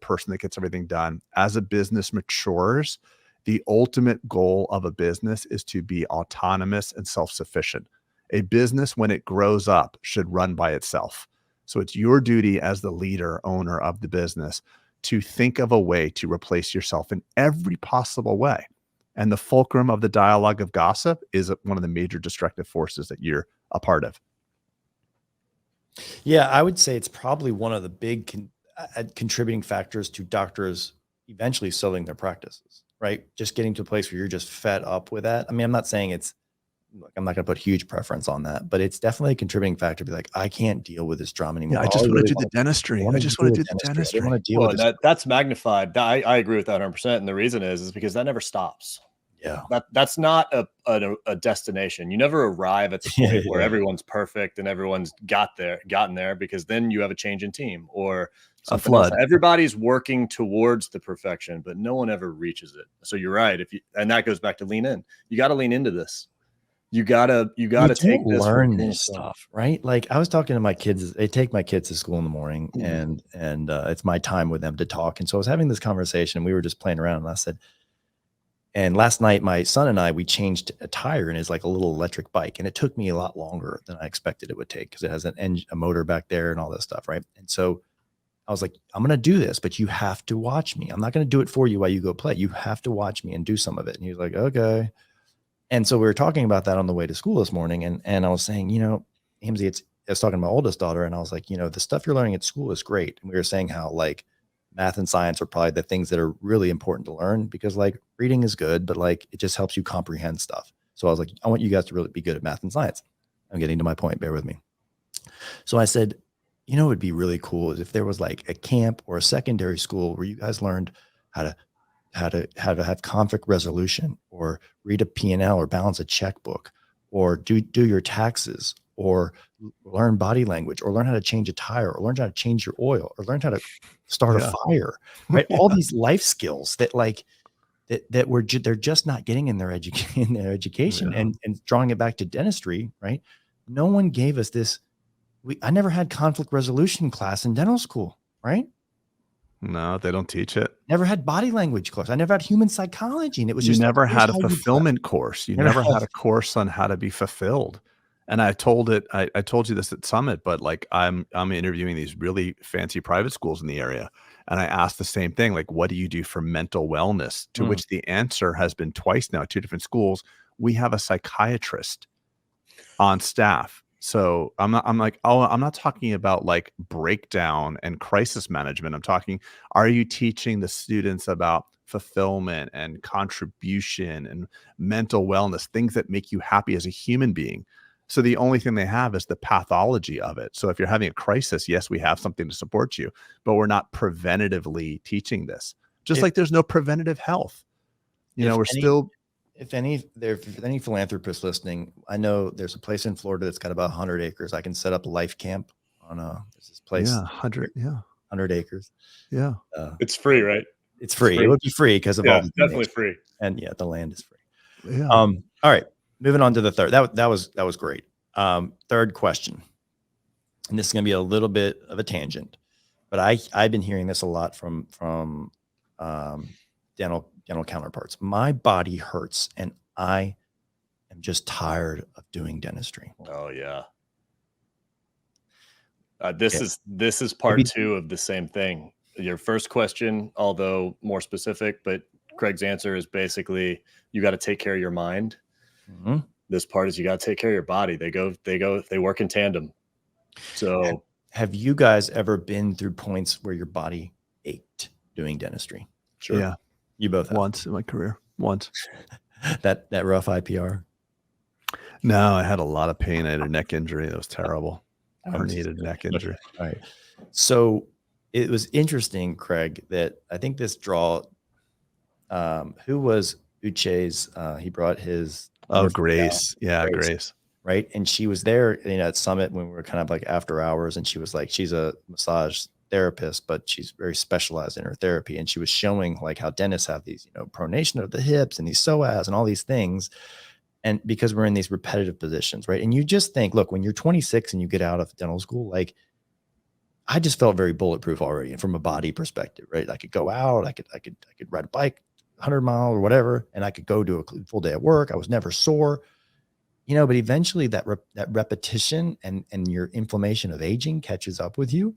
person that gets everything done. As a business matures, the ultimate goal of a business is to be autonomous and self-sufficient. A business, when it grows up, should run by itself. So it's your duty as the leader, owner of the business, to think of a way to replace yourself in every possible way. And the fulcrum of the dialogue of gossip is one of the major destructive forces that you're a part of. Yeah, I would say it's probably one of the big contributing factors to doctors eventually selling their practices, right? Just getting to a place where you're just fed up with that. I mean, I'm not saying I'm not going to put huge preference on that, but it's definitely a contributing factor to be like, I can't deal with this drama anymore. Yeah, I just want to do the dentistry. I just want to do the dentistry. I want to deal Well, with this. that's magnified. I agree with that 100%. And the reason is because that never stops. Yeah. That's not a destination. You never arrive at the point where everyone's perfect and everyone's gotten there, because then you have a change in team or a flood. Else. Everybody's working towards the perfection, but no one ever reaches it. So you're right. And that goes back to lean in. You got to lean into this. You gotta take this, learn this stuff, right? Like I was talking to my kids. They take my kids to school in the morning, and it's my time with them to talk. And so I was having this conversation, and we were just playing around. And I said, and last night my son and I, we changed a tire in his like a little electric bike, and it took me a lot longer than I expected it would take because it has a motor back there and all this stuff, right? And so I was like, I'm gonna do this, but you have to watch me. I'm not gonna do it for you while you go play. You have to watch me and do some of it. And he was like, okay. And so we were talking about that on the way to school this morning. And I was saying, Hamzy, I was talking to my oldest daughter, and I was like, the stuff you're learning at school is great. And we were saying how like math and science are probably the things that are really important to learn, because like reading is good, but like it just helps you comprehend stuff. So I was like, I want you guys to really be good at math and science. I'm getting to my point. Bear with me. So I said, it would be really cool is if there was like a camp or a secondary school where you guys learned how to have conflict resolution, or read a P&L, or balance a checkbook, or do your taxes, or learn body language, or learn how to change a tire, or learn how to change your oil, or learn how to start a fire, right? All these life skills that like that they're just not getting in their education. And drawing it back to dentistry, right? No one gave us this. I never had conflict resolution class in dental school, right? No, they don't teach it. Never had body language course. I never had human psychology. And it was You just never like, here's had a how you prep. fulfillment course. You never had a course on how to be fulfilled. And I told you this at Summit, but like I'm interviewing these really fancy private schools in the area. And I asked the same thing, like, what do you do for mental wellness? To which the answer has been twice now, 2 different schools. We have a psychiatrist on staff. So I'm not talking about like breakdown and crisis management. I'm talking, are you teaching the students about fulfillment and contribution and mental wellness, things that make you happy as a human being? So the only thing they have is the pathology of it. So if you're having a crisis, yes, we have something to support you, but we're not preventatively teaching this. Just like there's no preventative health. If any philanthropists listening, I know there's a place in Florida that's got about 100 acres. I can set up a life camp on there's this place. Yeah, 100 acres. Yeah. It's free, right? It's free. It would be free because of all the definitely free. And yeah, the land is free. Yeah. All right. Moving on to the third. That was great. Third question. And this is going to be a little bit of a tangent, but I've been hearing this a lot from dental counterparts. My body hurts and I am just tired of doing dentistry. Oh yeah. This is part 2 of the same thing. Your first question, although more specific, but Craig's answer is basically you got to take care of your mind. Mm-hmm. This part is you got to take care of your body. They work in tandem. So have you guys ever been through points where your body ached doing dentistry? Sure. Yeah. You both have. Once in my career. Once. that rough IPR? No, I had a lot of pain. I had a neck injury. That was terrible. Herniated neck injury. All right. So it was interesting, Craig, that I think this draw, who was Uche's, he brought his. Grace. Yeah, Grace. Right. And she was there, at Summit when we were kind of like after hours, and she was like, she's a massage therapist, but she's very specialized in her therapy. And she was showing like how dentists have these, pronation of the hips and these psoas and all these things. And because we're in these repetitive positions, right? And you just think, look, when you're 26 and you get out of dental school, like I just felt very bulletproof already. And from a body perspective, right? I could go out, I could ride a bike 100 mile or whatever, and I could go do a full day at work. I was never sore, but eventually that repetition and your inflammation of aging catches up with you.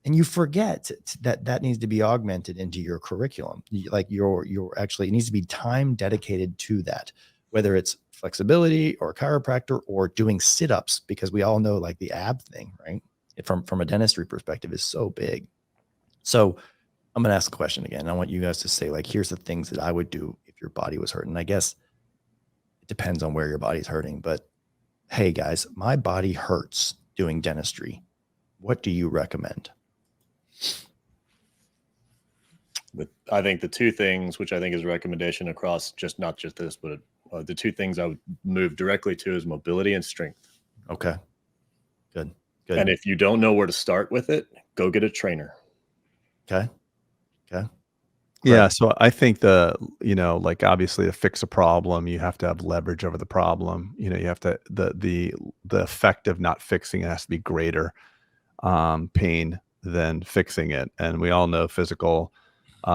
And you forget that needs to be augmented into your curriculum. Like it needs to be time dedicated to that, whether it's flexibility or chiropractor or doing sit-ups, because we all know like the ab thing, right? From a dentistry perspective is so big. So I'm going to ask a question again. I want you guys to say like, here's the things that I would do if your body was hurting. I guess it depends on where your body's hurting, but hey guys, my body hurts doing dentistry. What do you recommend? I think the 2 things, which I think is a recommendation across not just this, but the 2 things I would move directly to is mobility and strength. Okay. Good. And if you don't know where to start with it, go get a trainer. Okay. Yeah. So I think like obviously to fix a problem, you have to have leverage over the problem. You have to, the effect of not fixing it has to be greater pain than fixing it. And we all know physical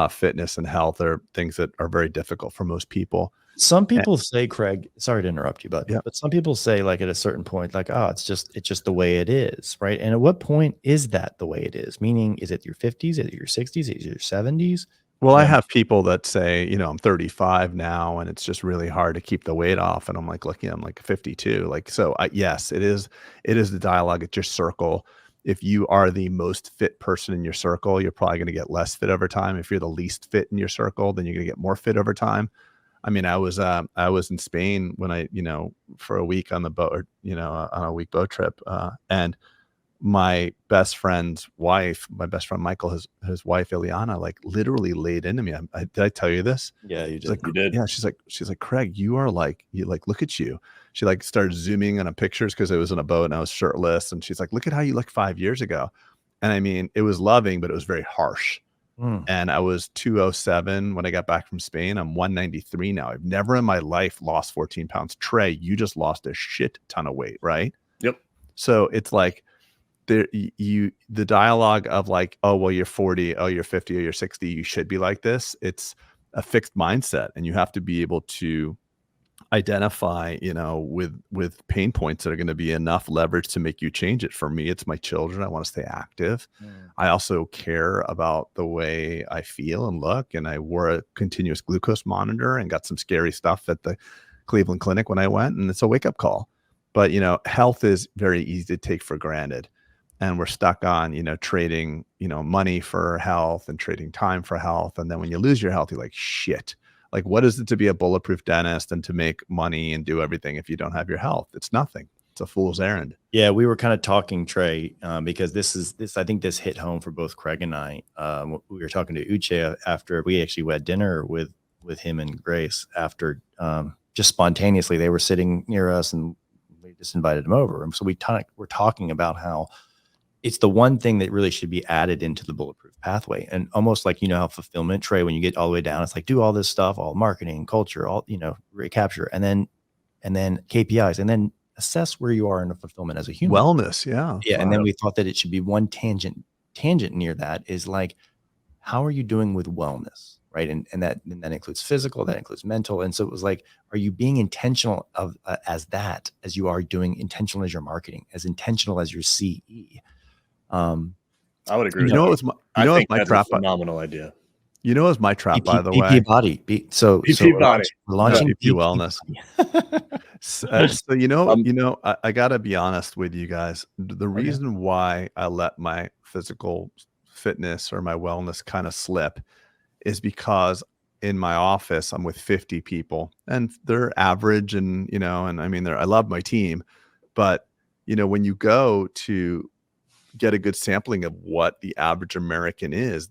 fitness and health are things that are very difficult for most people. Some people say, Craig, sorry to interrupt you, but some people say like at a certain point, like, oh, it's just the way it is. Right. And at what point is that the way it is? Meaning, is it your 50s? Is it your 60s? Is it your 70s? Well, I have people that say, I'm 35 now and it's just really hard to keep the weight off. And I'm like, look, I'm like 52. Like, so yes, it is the dialogue at your circle. If you are the most fit person in your circle, you're probably going to get less fit over time. If you're the least fit in your circle, then you're going to get more fit over time. I mean, I was in Spain when I, for a week on the boat, on a week boat trip. And my best friend's wife, my best friend, Michael, his wife, Ileana, like literally laid into me. Did I tell you this? Yeah, you did. Like, you did. Yeah. She's like, Craig, you look at you. She like started zooming on pictures because it was in a boat and I was shirtless. And she's like, look at how you looked 5 years ago. And I mean, it was loving, but it was very harsh. And I was 207 when I got back from Spain. I'm 193 now. I've never in my life lost 14 pounds. Trey, you just lost a shit ton of weight, right? Yep. So it's like, the dialogue of like, oh, well, you're 40, oh, you're 50, or you're 60, you should be like this. It's a fixed mindset, and you have to be able to identify, with pain points that are going to be enough leverage to make you change it. For me, it's my children. I want to stay active. I also care about the way I feel and look. And I wore a continuous glucose monitor and got some scary stuff at the Cleveland Clinic when I went, and it's a wake up call. But, health is very easy to take for granted. And we're stuck on, trading, money for health and trading time for health. And then when you lose your health, you're like, shit. Like, what is it to be a bulletproof dentist and to make money and do everything if you don't have your health? It's nothing. It's a fool's errand. Yeah, we were kind of talking, Trey, because this I think this hit home for both Craig and I. We were talking to Uche after we actually had dinner with him and Grace after just spontaneously. They were sitting near us and we just invited them over. And so we're talking about how it's the one thing that really should be added into the bulletproof pathway. And almost like, how fulfillment, Trey, when you get all the way down, it's like, do all this stuff, all marketing, culture, all, recapture, and then KPIs, and then assess where you are in the fulfillment as a human. Wellness. Yeah. Yeah. And then we thought that it should be one tangent near that is like, how are you doing with wellness? Right. And that includes physical, that includes mental. And so it was like, are you being intentional as you are doing intentional as your marketing, as intentional as your CE? I would agree. I think that's a phenomenal idea. It was my trap, by the way. BP body. BP body. We're launching BP wellness. So, I got to be honest with you guys. The reason why I let my physical fitness or my wellness kind of slip is because in my office, I'm with 50 people and they're average and, and I mean, I love my team, but when you go to get a good sampling of what the average American is,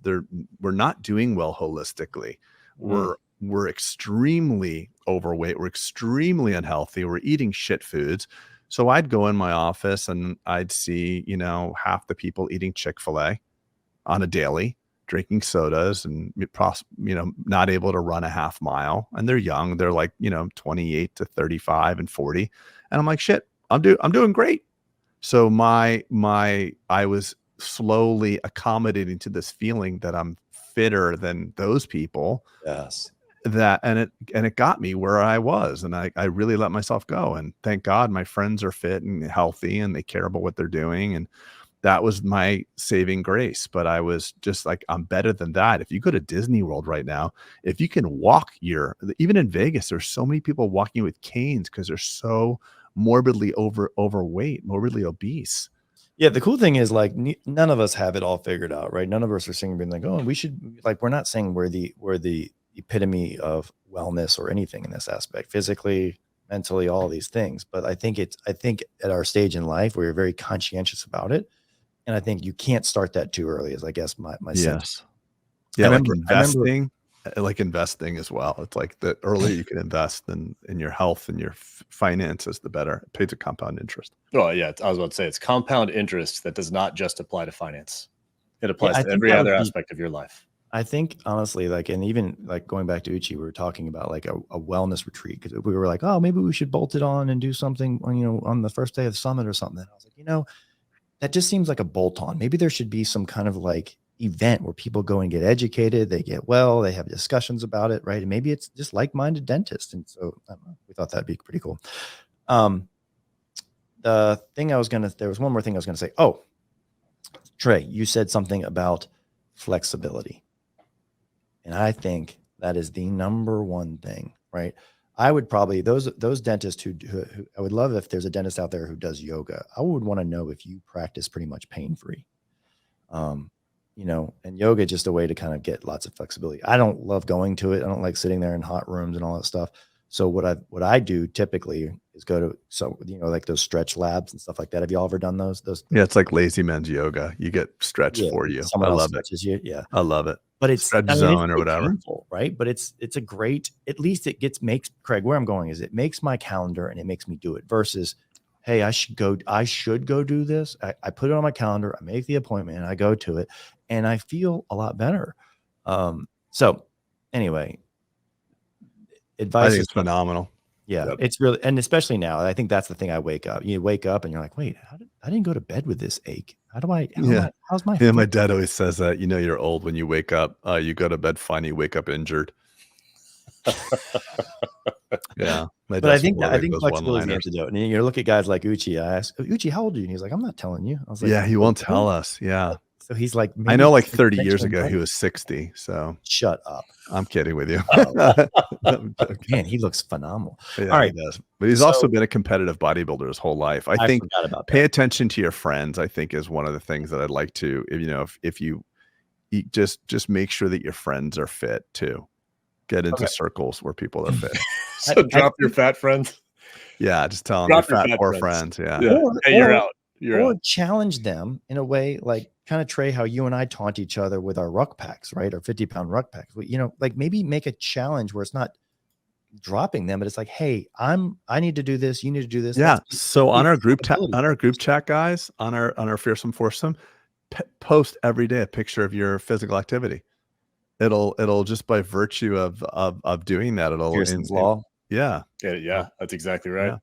we're not doing well holistically. We're extremely overweight. We're extremely unhealthy. We're eating shit foods. So I'd go in my office and I'd see, half the people eating Chick-fil-A on a daily, drinking sodas and, not able to run a half mile. And they're young. They're like, 28 to 35 and 40. And I'm like, shit, I'm doing great. So I was slowly accommodating to this feeling that I'm fitter than those people. Yes. And it got me where I was, and I really let myself go. And thank God my friends are fit and healthy and they care about what they're doing. And that was my saving grace. But I was just like, I'm better than that. If you go to Disney World right now, if you can walk even in Vegas, there's so many people walking with canes because they're so morbidly overweight, morbidly obese. Yeah. The cool thing is like none of us have it all figured out, right? None of us are saying being like, oh, we should we're not saying we're the epitome of wellness or anything in this aspect, physically, mentally, all these things. But I think at our stage in life, we're very conscientious about it. And I think you can't start that too early is I guess my sense. Yeah. Like investing as well. It's like the earlier you can invest in your health and your finances, the better. It pays a compound interest. Oh yeah, I was about to say it's compound interest that does not just apply to finance. It applies to every other aspect of your life. I think honestly, and even going back to Uchi, we were talking about like a wellness retreat because we were like, oh, maybe we should bolt it on and do something, on the first day of the summit or something. And I was like, that just seems like a bolt on. Maybe there should be some kind of like event where people go and get educated, they get well, they have discussions about it, right? And maybe it's just like-minded dentists. And so I don't know, we thought that'd be pretty cool. There was one more thing I was gonna say. Oh, Trey, you said something about flexibility. And I think that is the number one thing, right? I would probably, those dentists who I would love if there's a dentist out there who does yoga. I would want to know if you practice pretty much pain-free. And yoga just a way to kind of get lots of flexibility. I don't love going to it. I don't like sitting there in hot rooms and all that stuff. So what I do typically is go to like those stretch labs and stuff like that. Have you all ever done those? Yeah, it's like lazy man's yoga. You get stretched for you. I love it. You. Yeah, I love it. But it's stretch zone or whatever, painful, right? But it's a great. At least it makes Craig. Where I'm going is it makes my calendar and it makes me do it. Versus, hey, I should go do this. I put it on my calendar. I make the appointment. And I go to it, and I feel a lot better. So anyway, advice. I think it's phenomenal. Yeah, it's really, and especially now, I think that's the thing. You wake up and you're like, wait, I didn't go to bed with this ache. how's my Yeah, my foot? dad always says that, you know, you're old when you wake up, you go to bed fine, you wake up injured. Yeah, my But I dad's think full of, I like, think those flexibility is the one-liners. antidote. And you look at guys like Uchi. I asked Uchi, how old are you? And he's like, I'm not telling you. I was like, Yeah, he won't tell us, yeah. so he's like, I maybe know, like, just 30 mention years ago, he buddy. was 60, so Shut up. I'm kidding with you. Oh, I'm joking. man, he looks phenomenal. All Yeah, he right. does. But he's also So been a competitive bodybuilder his whole life. I I think forgot about pay that. attention to your friends, I think, is one of the things that I'd like to, if, you know, if you just make sure that your friends are fit too. Get into Okay. circles where people are fit. So drop your fat friends. Yeah, just tell them Drop your your fat fat poor friends. friends. Yeah. Yeah. Hey, you're out. You're or out. challenge them in a way like kind of Trey, how you and I taunt each other with our ruck packs, right? Our 50-pound ruck packs. You know, like maybe make a challenge where it's not dropping them, but it's like, hey, I need to do this. You need to do this. Yeah. So on our group accountability. chat, guys, on our fearsome foursome, post every day a picture of your physical activity. It'll just by virtue of doing that, it'll Pearson's law. yeah. Yeah, that's exactly right. Yeah.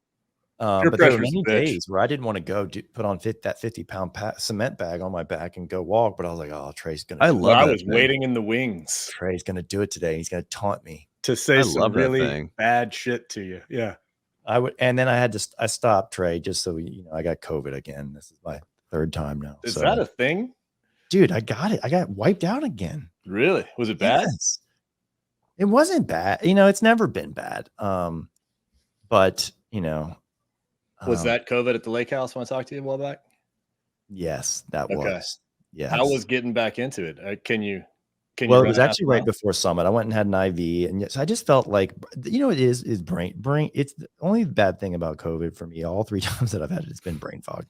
But there were many days where I didn't want to go put on that 50-pound cement bag on my back and go walk, but I was like, oh, Trey's gonna. I was waiting in the wings. Trey's gonna do it today. He's gonna taunt me to say some really bad shit to you. Yeah, I would, and then I stopped Trey just so you know I got COVID again. This is my third time now. Is that a thing, dude? I got it. I got wiped out again. Really? Was it bad? Yes. It wasn't bad. You know, it's never been bad. But you know. Was that COVID at the lake house when I talked to you a while back? Yes, that was. Yeah. How was getting back into it? Can you? Well, it was actually right before Summit. I went and had an IV, and yes, I just felt like, you know, it is brain. It's the only bad thing about COVID for me. All 3 times that I've had it, it's been brain fog.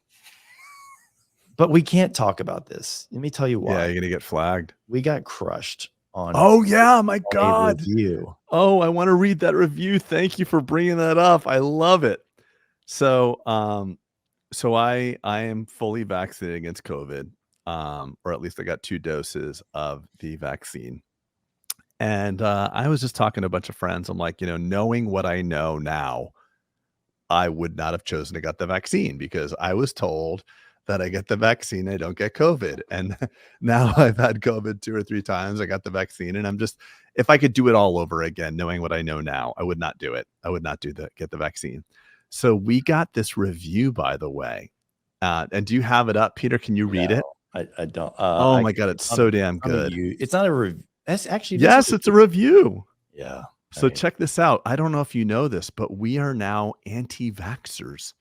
But we can't talk about this. Let me tell you why. Yeah, you're gonna get flagged. We got crushed on. Oh yeah, my God. Review. Oh, I want to read that review. Thank you for bringing that up. I love it. So, I am fully vaccinated against COVID, or at least I got 2 doses of the vaccine. And I was just talking to a bunch of friends. I'm like, you know, knowing what I know now, I would not have chosen to get the vaccine because I was told that I get the vaccine, I don't get COVID. And now I've had COVID 2 or 3 times. I got the vaccine, and I'm just, if I could do it all over again, knowing what I know now, I would not do it. I would not get the vaccine. So we got this review, by the way. And do you have it up, Peter? Can you read it? I don't. Oh my God, it's so damn good. It's not a review. That's actually yes, it's a review. Yeah. So check this out. I don't know if you know this, but we are now anti-vaxxers.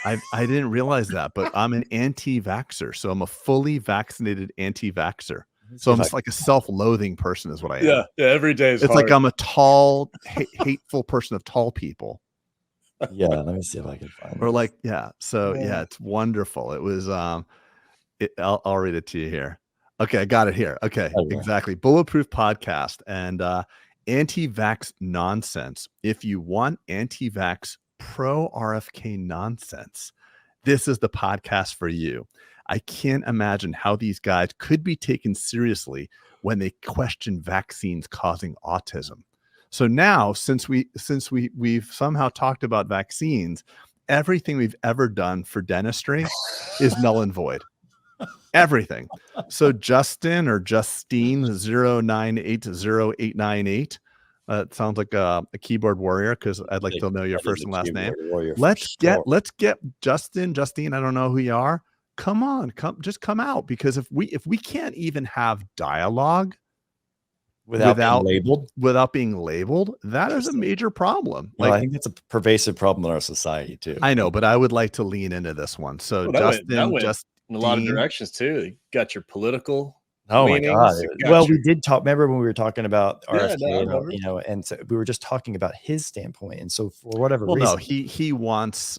I didn't realize that, but I'm an anti-vaxxer. So I'm a fully vaccinated anti-vaxxer. So I'm just like a self-loathing person is what I am. Yeah. Every day is it's hard. Like I'm a tall, hateful person of tall people. Yeah, let me see if I can find it. Or like, yeah. So yeah, it's wonderful. It was I'll read it to you here. Okay, I got it here. Okay, exactly. Bulletproof podcast and anti-vax nonsense. If you want anti-vax pro RFK nonsense, this is the podcast for you. I can't imagine how these guys could be taken seriously when they question vaccines causing autism. So now, since we've somehow talked about vaccines, everything we've ever done for dentistry is null and void. Everything. So Justin or Justine 09808898. Sounds like a keyboard warrior because I'd like to know your first and last name. Let's get Justine. I don't know who you are. Come on, come out, because if we can't even have dialogue without being labeled, that is a major problem. Well, I think that's a pervasive problem in our society too. I know, but I would like to lean into this one. So Justin, just in a lot of directions too. You got your political. Oh my God. Well, we did talk. Remember when we were talking about RFK, you know, and so we were just talking about his standpoint. And so for whatever reason, no, he wants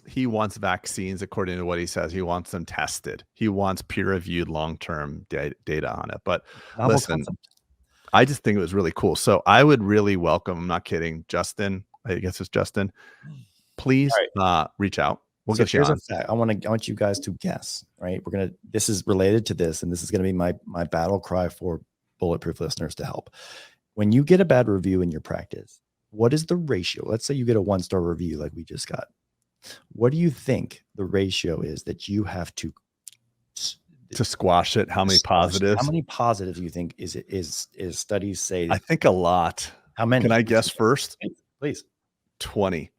vaccines according to what he says. He wants them tested. He wants peer-reviewed long-term data on it. But listen, I just think it was really cool. So I would really welcome, I'm not kidding, Justin, I guess it's Justin, please reach out. We'll get you on. Here's a fact. I want you guys to guess, right? This is related to this, and this is going to be my battle cry for Bulletproof listeners to help. When you get a bad review in your practice, what is the ratio? Let's say you get a 1-star review like we just got. What do you think the ratio is that you have to to squash it? How many positives? How many positives do you think is studies say? I think a lot. How many? Can I guess first? Please. 20.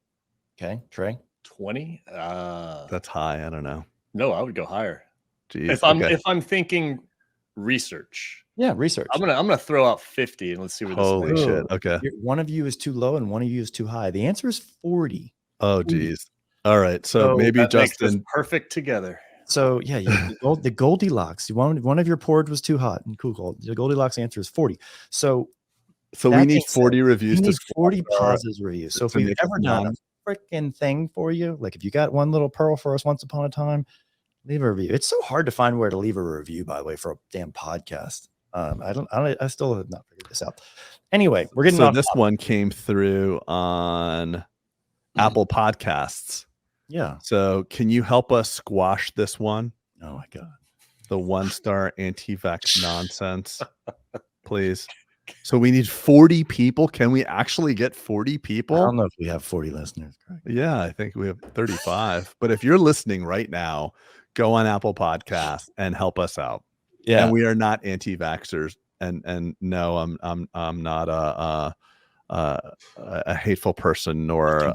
Okay, Trey. 20. That's high. I don't know. No, I would go higher. Jeez, If I'm thinking research. Yeah, research. I'm gonna throw out 50 and let's see where this Holy is. shit. Okay. One of you is too low and one of you is too high. The answer is 40. Oh, geez. All right. So maybe that makes us Justin. perfect together. So yeah, the Goldilocks. One of your porridge was too hot and cool. The Goldilocks answer is 40. So we need 40 reviews. We to need 40 positive reviews. So if we've ever done a freaking thing for you, like if you got one little pearl for us once upon a time, leave a review. It's so hard to find where to leave a review, by the way, for a damn podcast. I still have not figured this out. Anyway, we're getting so this one came through on Apple Podcasts. Yeah. So can you help us squash this one? Oh my God. The 1-star anti-vax nonsense, please. So we need 40 people. Can we actually get 40 people? I don't know if we have 40 listeners. Correct? Yeah, I think we have 35. But if you're listening right now, go on Apple Podcasts and help us out. Yeah. And we are not anti-vaxxers. And no, I'm not a hateful person nor a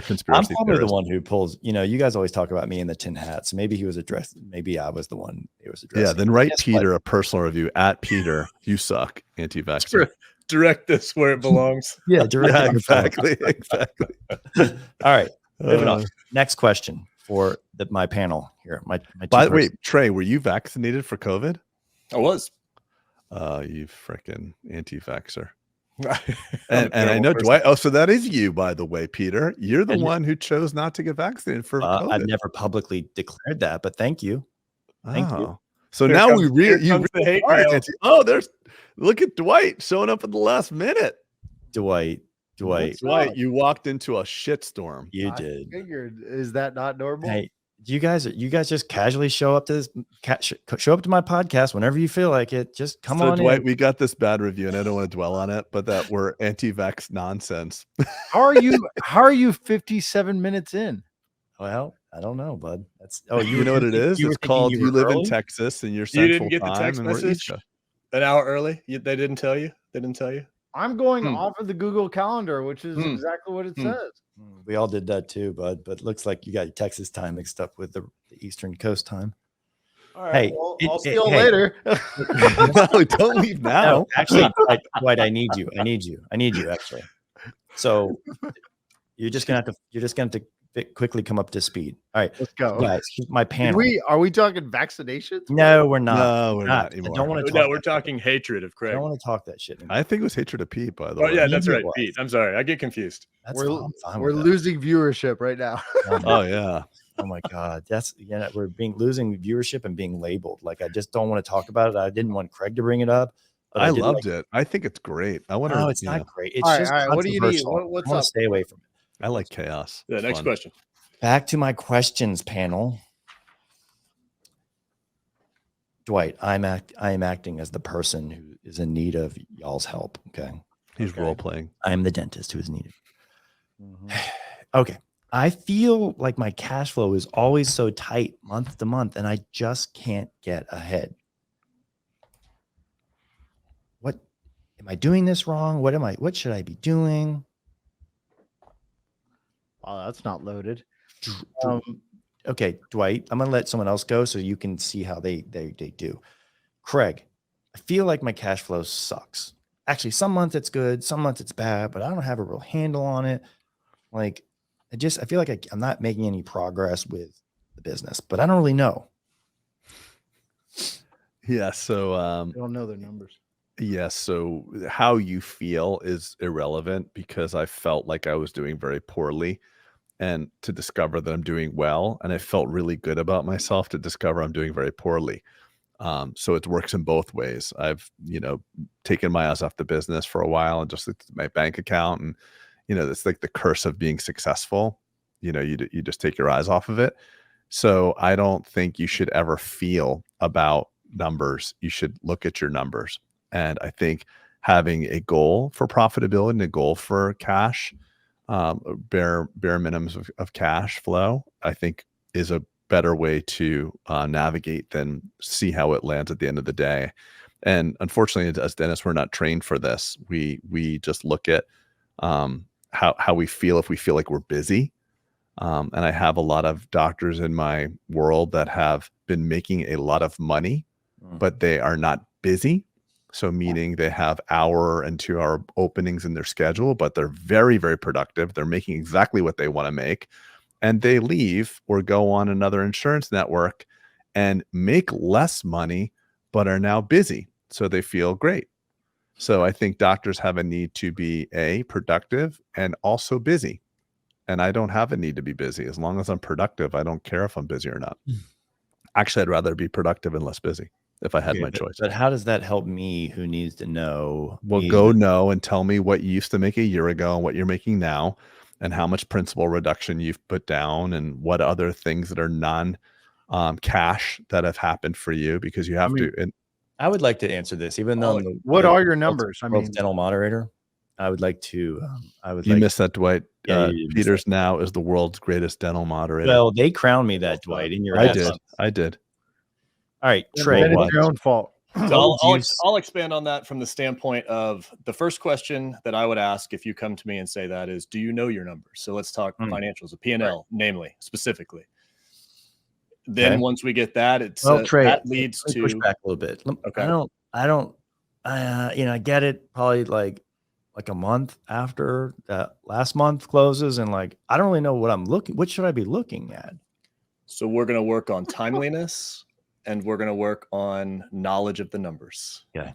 conspiracy I'm probably theorist. the one who pulls, you guys always talk about me in the tin hat. So maybe he was addressed. Maybe I was the one who was addressed. Yeah, then write Peter a personal review at Peter. You suck, anti-vaxxer. Direct this where it belongs. Yeah, direct. Yeah, exactly. All right. Moving on. Next question for my panel here. By the way, Trey, were you vaccinated for COVID? I was. You freaking anti-vaxxer. and I know Dwight. Oh, so that is you, by the way, Peter. You're the one who chose not to get vaccinated for COVID. I've never publicly declared that, but thank you. Thank you. So Here now comes, we really the hate mail. look at Dwight showing up at the last minute. Dwight, you walked into a shitstorm. You did. I figured, is that not normal? Hey, you guys just casually show up to this, show up to my podcast whenever you feel like it. Just come on Dwight, in. we got this bad review, and I don't want to dwell on it, but that we're anti-vax nonsense. How are you 57 minutes in? Well, I don't know, bud. That's you know what it is? It's called you live in Texas and you're central you didn't get the text message an hour early. They didn't tell you. They didn't tell you. I'm going off of the Google Calendar, which is exactly what it says. We all did that too, bud. But it looks like you got your Texas time mixed up with the Eastern Coast time. All right. Hey, well, I'll see you later. No, don't leave now. No, actually, Dwight, I need you. Actually. So you're just gonna have to quickly come up to speed. All right, let's go. Guys, my panel. Are we talking vaccinations? No, we're not. No, we're not anymore. I don't want to. No, we're talking hatred of Craig. I don't want to talk that shit anymore. I think it was hatred of Pete, by the way. Yeah, that's right, Pete. I'm sorry, I get confused. We're losing viewership right now. Oh yeah. Oh my God, we're losing viewership and being labeled. Like I just don't want to talk about it. I didn't want Craig to bring it up. I loved it. I think it's great. I want to. No, it's not great. It's all just right. What do you need? What's up? Stay away from it. I like chaos. Yeah. Next question. Back to my questions panel. Dwight, I am acting as the person who is in need of y'all's help. Okay. He's role playing. I am the dentist who is needed. Okay. I feel like my cash flow is always so tight month to month, and I just can't get ahead. What am I doing this wrong? What should I be doing? Wow, that's not loaded. Okay, Dwight, I'm gonna let someone else go so you can see how they do. Craig, I feel like my cash flow sucks. Actually, some months it's good, some months it's bad, but I don't have a real handle on it. Like, I feel like I'm not making any progress with the business, but I don't really know. Yeah, so I don't know their numbers. Yeah, so how you feel is irrelevant because I felt like I was doing very poorly. And to discover that I'm doing well, and I felt really good about myself to discover I'm doing very poorly. So it works in both ways. I've, taken my eyes off the business for a while and just looked at my bank account, and it's like the curse of being successful. You just take your eyes off of it. So I don't think you should ever feel about numbers. You should look at your numbers, and I think having a goal for profitability and a goal for cash. Bare minimums of cash flow, I think is a better way to navigate than see how it lands at the end of the day. And unfortunately, as dentists, we're not trained for this. We just look at how we feel if we feel like we're busy. And I have a lot of doctors in my world that have been making a lot of money, but they are not busy. So meaning they have hour and 2-hour openings in their schedule, but they're very, very productive. They're making exactly what they want to make. And they leave or go on another insurance network and make less money, but are now busy. So they feel great. So I think doctors have a need to be productive and also busy. And I don't have a need to be busy. As long as I'm productive, I don't care if I'm busy or not. Actually, I'd rather be productive and less busy if I had my choice. But how does that help me who needs to know? Well, go know and tell me what you used to make a year ago and what you're making now, and how much principal reduction you've put down, and what other things that are non-cash that have happened for you, because you have to. And I would like to answer this, even though what are your numbers? World's dental moderator. I would like to. You missed that, Dwight. Yeah, Peters now is the world's greatest dental moderator. Well, they crowned me that, Dwight. In your I did. All right, Trey. It's your own fault. So I'll expand on that from the standpoint of the first question that I would ask if you come to me and say that is, do you know your numbers? So let's talk financials, a P&L, namely, specifically. Then once we get that, it's Trey, that leads to push back a little bit. Okay. I don't. I get it. Probably like a month after that last month closes, and I don't really know what should I be looking at? So we're going to work on timeliness, and we're going to work on knowledge of the numbers. Okay.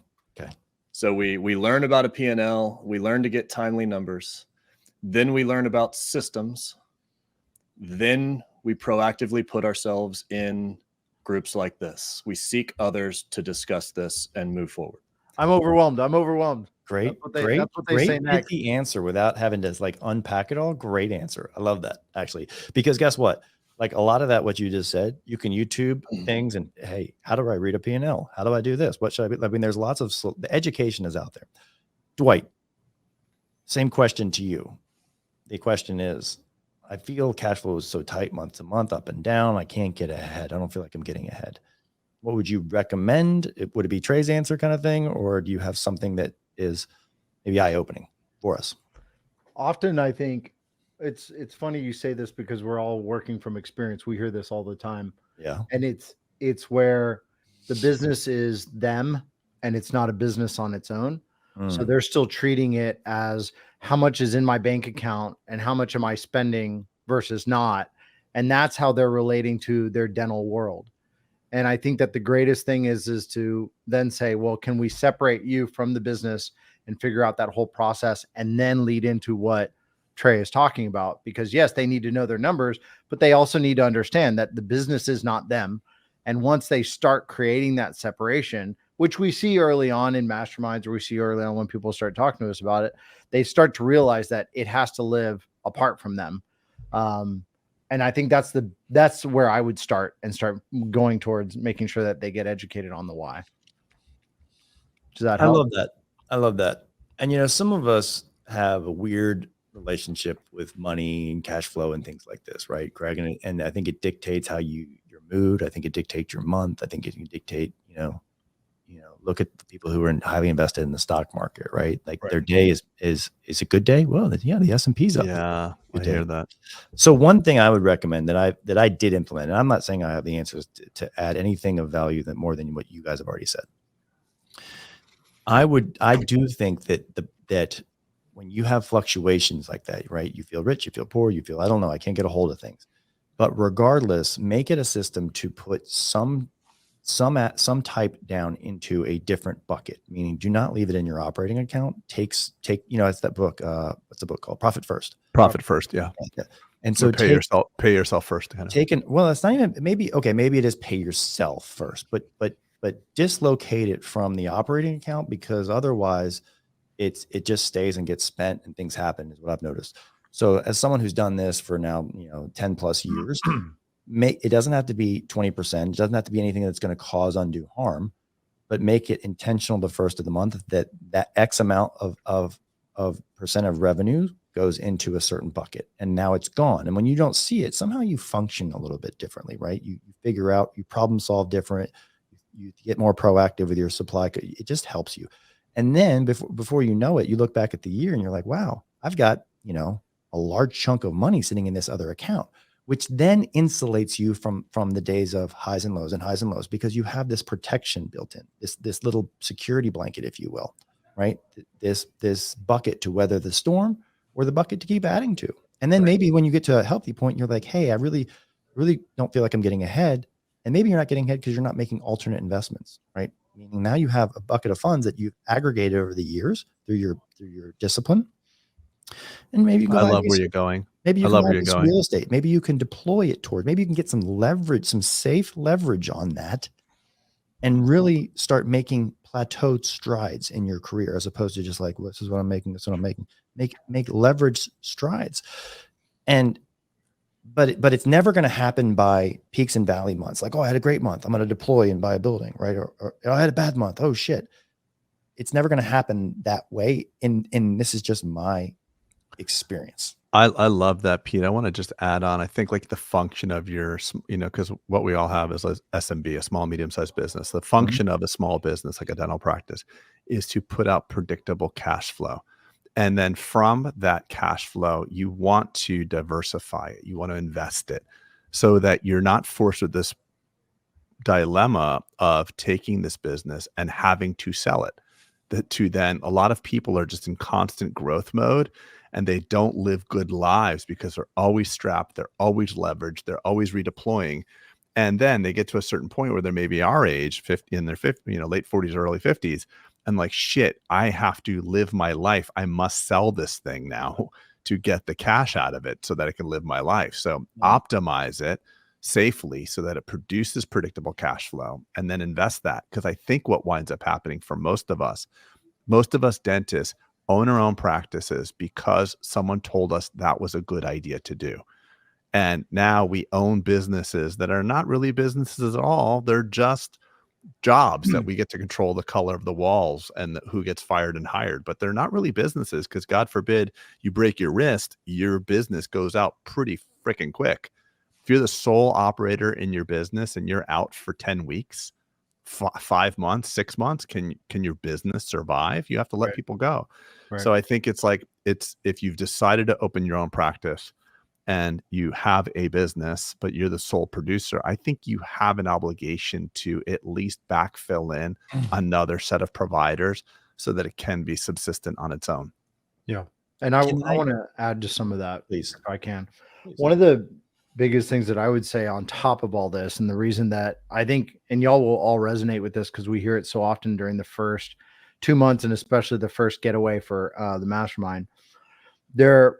So we learn about a P&L, we learn to get timely numbers, then we learn about systems, then we proactively put ourselves in groups like this. We seek others to discuss this and move forward. I'm overwhelmed. Great. That's what they say next. Pithy answer without having to unpack it all. Great answer. I love that, actually, because guess what? A lot of that, what you just said, you can YouTube things and, hey, how do I read a P&L? How do I do this? What should I be? I mean, there's lots of the education is out there. Dwight, same question to you. The question is, I feel cash flow is so tight month to month, up and down. I can't get ahead. I don't feel like I'm getting ahead. What would you recommend? Would it be Trey's answer kind of thing? Or do you have something that is maybe eye-opening for us? Often I think it's funny you say this, because we're all working from experience. We hear this all the time. Yeah. And it's where the business is them and it's not a business on its own. So they're still treating it as how much is in my bank account and how much am I spending versus not. And that's how they're relating to their dental world. And I think that the greatest thing is to then say, well, can we separate you from the business and figure out that whole process, and then lead into what Trey is talking about? Because yes, they need to know their numbers, but they also need to understand that the business is not them. And once they start creating that separation, which we see early on in masterminds, or we see early on when people start talking to us about it, they start to realize that it has to live apart from them. And I think that's where I would start going towards making sure that they get educated on the why. Does that help? I love that. And some of us have a weird relationship with money and cash flow and things like this, right, Greg? And I think it dictates how your mood. I think it dictates your month. I think it can dictate, look at the people who are highly invested in the stock market, right? Their day is a good day. Well, yeah, the S&P's up. Yeah, I hear that. So one thing I would recommend that I did implement, and I'm not saying I have the answers to add anything of value that more than what you guys have already said. I do think that when you have fluctuations like that, right? You feel rich, you feel poor, you feel, I don't know, I can't get a hold of things. But regardless, make it a system to put some type down into a different bucket, meaning do not leave it in your operating account. It's that book. What's the book called? Profit First. Profit First. Yeah. And so pay yourself first. Well, it's not even maybe it is pay yourself first, but dislocate it from the operating account, because otherwise it just stays and gets spent and things happen, is what I've noticed. So as someone who's done this for now, 10 plus years, it doesn't have to be 20%. It doesn't have to be anything that's going to cause undue harm, but make it intentional the first of the month that X amount of percent of revenue goes into a certain bucket and now it's gone. And when you don't see it, somehow you function a little bit differently, right? You figure out, you problem solve different, you get more proactive with your supply. It just helps you. And then before you know it, you look back at the year and you're like, wow, I've got, a large chunk of money sitting in this other account, which then insulates you from the days of highs and lows, because you have this protection built in, this little security blanket, if you will, right? This bucket to weather the storm, or the bucket to keep adding to. And then maybe when you get to a healthy point, you're like, hey, I really, really don't feel like I'm getting ahead. And maybe you're not getting ahead because you're not making alternate investments, right? Meaning now you have a bucket of funds that you've aggregated over the years through your discipline. And maybe you I love where you're going. Maybe you can buy this real estate. Maybe you can deploy it toward, maybe you can get some leverage, some safe leverage on that, and really start making plateaued strides in your career, as opposed to just like, this is what I'm making, this is what I'm making. Make leverage strides. But it's never going to happen by peaks and valley months. Like, oh, I had a great month, I'm going to deploy and buy a building, right? Or I had a bad month. Oh shit. It's never going to happen that way. And this is just my experience. I love that, Pete. I want to just add on, I think like the function of your, because what we all have is a SMB, a small, medium-sized business. The function of a small business, like a dental practice, is to put out predictable cash flow. And then from that cash flow, you want to diversify it. You want to invest it so that you're not forced with this dilemma of taking this business and having to sell it. Then a lot of people are just in constant growth mode, and they don't live good lives because they're always strapped, they're always leveraged, they're always redeploying. And then they get to a certain point where they're maybe our age, 50, in their 50, late 40s or early 50s, and like, shit, I have to live my life. I must sell this thing now to get the cash out of it so that I can live my life. So optimize it safely so that it produces predictable cash flow, and then invest that. Because I think what winds up happening for most of us dentists own our own practices because someone told us that was a good idea to do. And now we own businesses that are not really businesses at all. They're just jobs that we get to control the color of the walls and who gets fired and hired, but they're not really businesses, because God forbid you break your wrist, your business goes out pretty freaking quick. If you're the sole operator in your business and you're out for 10 weeks, 5 months, 6 months, can your business survive? You have to let people go. So I think it's like, if you've decided to open your own practice and you have a business, but you're the sole producer, I think you have an obligation to at least backfill in another set of providers so that it can be subsistent on its own. Yeah. And I want to add to some of that, please, if I can. Please. One of the biggest things that I would say on top of all this, and the reason that I think, and y'all will all resonate with this because we hear it so often during the first 2 months, and especially the first getaway for the mastermind, there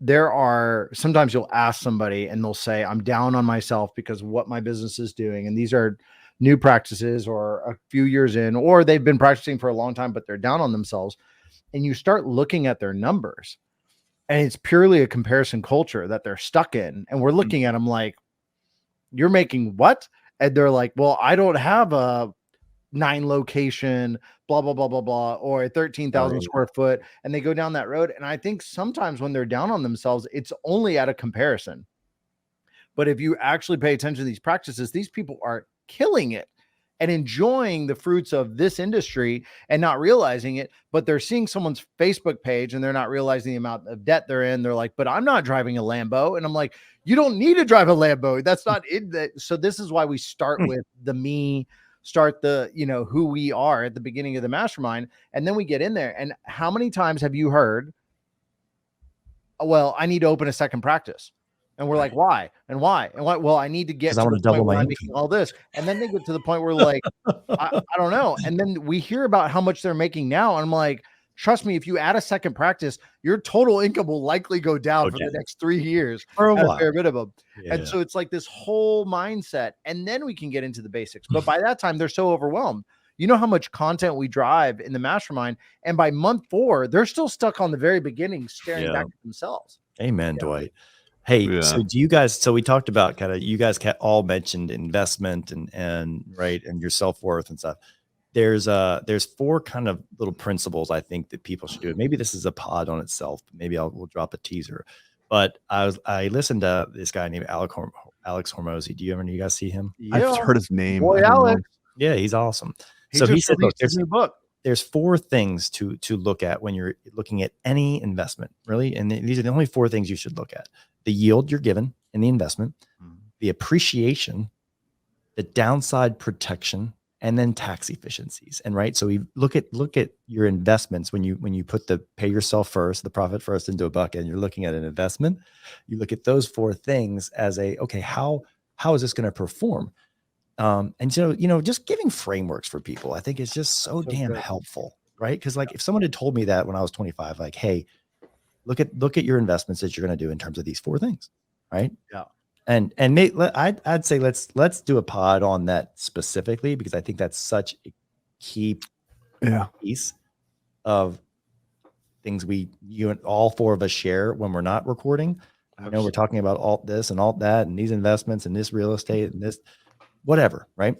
are sometimes you'll ask somebody and they'll say, I'm down on myself because of what my business is doing. And these are new practices or a few years in, or they've been practicing for a long time, but they're down on themselves. And you start looking at their numbers, and it's purely a comparison culture that they're stuck in. And we're looking at them like, you're making what? And they're like, well, I don't have a 9 location, blah, blah, blah, blah, blah, or a 13,000 square foot. And they go down that road. And I think sometimes when they're down on themselves, it's only at a comparison. But if you actually pay attention to these practices, these people are killing it and enjoying the fruits of this industry and not realizing it, but they're seeing someone's Facebook page and they're not realizing the amount of debt they're in. They're like, but I'm not driving a Lambo. And I'm like, you don't need to drive a Lambo. That's not it. So this is why we start with the me, start the, who we are at the beginning of the mastermind. And then we get in there. And how many times have you heard, well, I need to open a second practice? And we're like, why? And why? And why? Well, I need to get to the point where I'm making all this. And then they get to the point where like, I don't know. And then we hear about how much they're making now. And I'm like, trust me, if you add a second practice, your total income will likely go down for the next 3 years. For a while. Fair bit of them. Yeah. And so it's like this whole mindset. And then we can get into the basics. But by that time, they're so overwhelmed. You know how much content we drive in the mastermind. And by month 4, they're still stuck on the very beginning, staring back at themselves. Amen, Dwight. Hey, so do you guys, so we talked about you guys all mentioned investment and right, and your self-worth and stuff. there's 4 kind of little principles I think that people should do. Maybe this is a pod on itself. Maybe we'll drop a teaser. But I listened to this guy named Alex Hormozy. Do you guys see him? Yeah. I've heard his name. Boy, I don't know. Alex. Yeah, he's awesome. He So he just said, look, released his new book. there's 4 things to look at when you're looking at any investment, really. And these are the only 4 things you should look at: the yield you're given in the investment, the appreciation, the downside protection, and then tax efficiencies. And right, so we look at your investments when you put the pay yourself first, the profit first into a bucket, and you're looking at an investment. You look at those 4 things as okay, how is this going to perform? And so, just giving frameworks for people, I think is just so damn good. helpful, right? Because like if someone had told me that when I was 25, like, hey, look at your investments that you're going to do in terms of these 4 things, right? Yeah. And I'd say let's do a pod on that specifically, because I think that's such a key piece of things you and all 4 of us share when we're not recording. We're talking about alt this and alt that and these investments and this real estate and this whatever, right?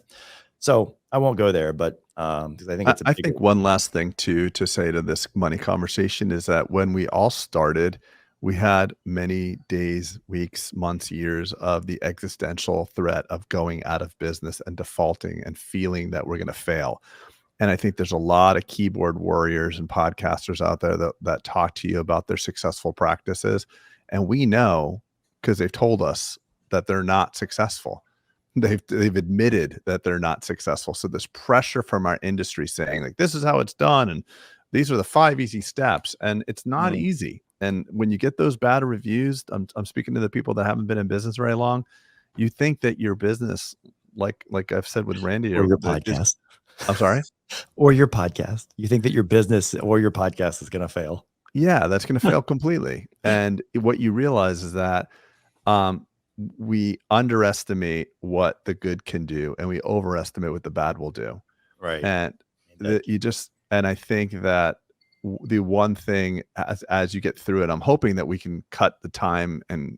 So I won't go there, but because I think I think one last thing to say to this money conversation is that when we all started, we had many days, weeks, months, years of the existential threat of going out of business and defaulting and feeling that we're going to fail. And I think there's a lot of keyboard warriors and podcasters out there that talk to you about their successful practices. And we know, because they've told us, that they're not successful. They've admitted that they're not successful. So there's pressure from our industry saying like, this is how it's done. And these are the 5 easy steps. And it's not easy. And when you get those bad reviews, I'm speaking to the people that haven't been in business very long. You think that your business, like I've said with Randy, or your podcast. I'm sorry? Or your podcast. You think that your business or your podcast is going to fail. Yeah, that's going to fail completely. And what you realize is that we underestimate what the good can do, and we overestimate what the bad will do. Right. And I think that the one thing as you get through it, I'm hoping that we can cut the time and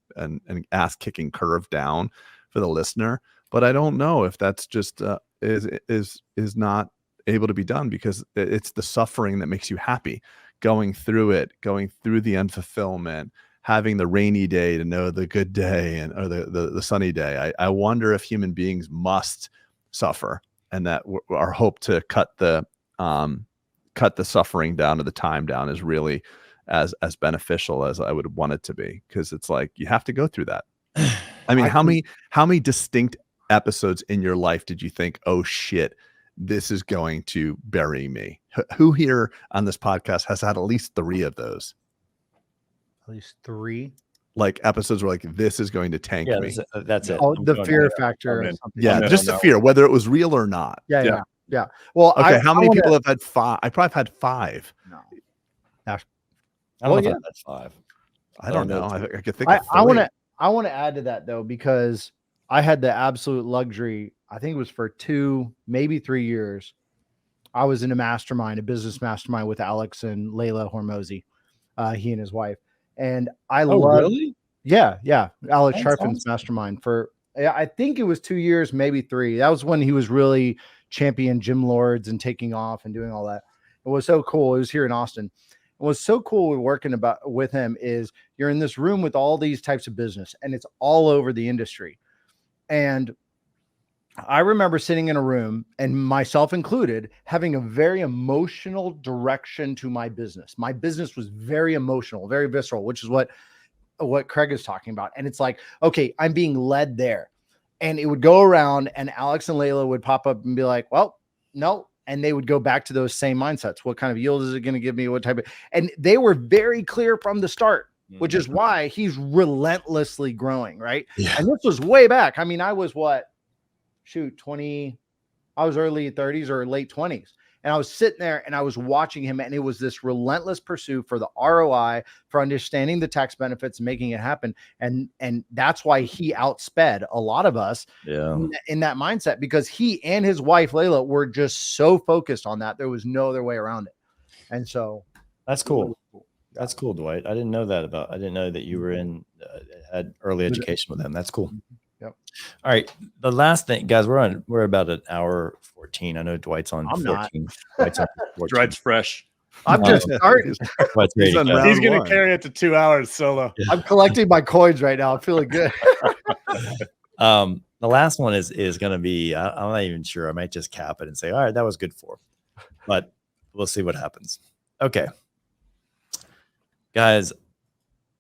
ass kicking curve down for the listener. But I don't know if that's just is not able to be done, because it's the suffering that makes you happy. Going through it, going through the unfulfillment, having the rainy day to know the good day, or the sunny day. I wonder if human beings must suffer, and that our hope to cut the suffering down, or the time down, is really as beneficial as I would want it to be, because it's like you have to go through that. I mean, how many distinct episodes in your life did you think, oh shit, this is going to bury me? Who here on this podcast has had at least 3 of those? At least 3. Like episodes where like, this is going to tank me. That's it. Oh, the fear factor. Yeah, just the fear, whether it was real or not. Yeah. Well, okay. How many people have had 5? I probably have had 5. No. I don't know if that's 5. I don't know. I could think. I want to add to that though, because I had the absolute luxury. I think it was for 2, maybe 3 years. I was in a business mastermind with Alex and Layla Hormozy, he and his wife. And I love, really? Yeah. Alex That's Sharpin's awesome. mastermind for, I think it was 2 years, maybe 3. That was when he was really champion gym lords and taking off and doing all that. It was so cool. It was here in Austin. What's so cool with working with him is you're in this room with all these types of business, and it's all over the industry. And I remember sitting in a room, and myself included, having a very emotional direction to my business. My business was very emotional, very visceral, which is what Craig is talking about. And it's like, okay, I'm being led there. And it would go around, and Alex and Layla would pop up and be like, well, no. And they would go back to those same mindsets. What kind of yield is it going to give me? What type of, and they were very clear from the start, which is why he's relentlessly growing. Right. Yeah. And this was way back. I mean, I was 20, I was early 30s or late 20s. And I was sitting there and I was watching him, and it was this relentless pursuit for the ROI, for understanding the tax benefits and making it happen. And that's why he outsped a lot of us in that mindset, because he and his wife, Layla, were just so focused on that. There was no other way around it. And so that's cool. That's cool, Dwight. I didn't know that you were had early education with them. That's cool. Yep. All right. The last thing, guys, we're about an hour 14. I know Dwight's on I'm 14. Dwight's on 14. Dwight's fresh. I'm just starting. Dwight's ready He's to on go. round He's going one. to carry it to 2 hours solo. I'm collecting my coins right now. I'm feeling good. The last one is going to be, I'm not even sure. I might just cap it and say, all right, that was good for, but we'll see what happens. Okay. Guys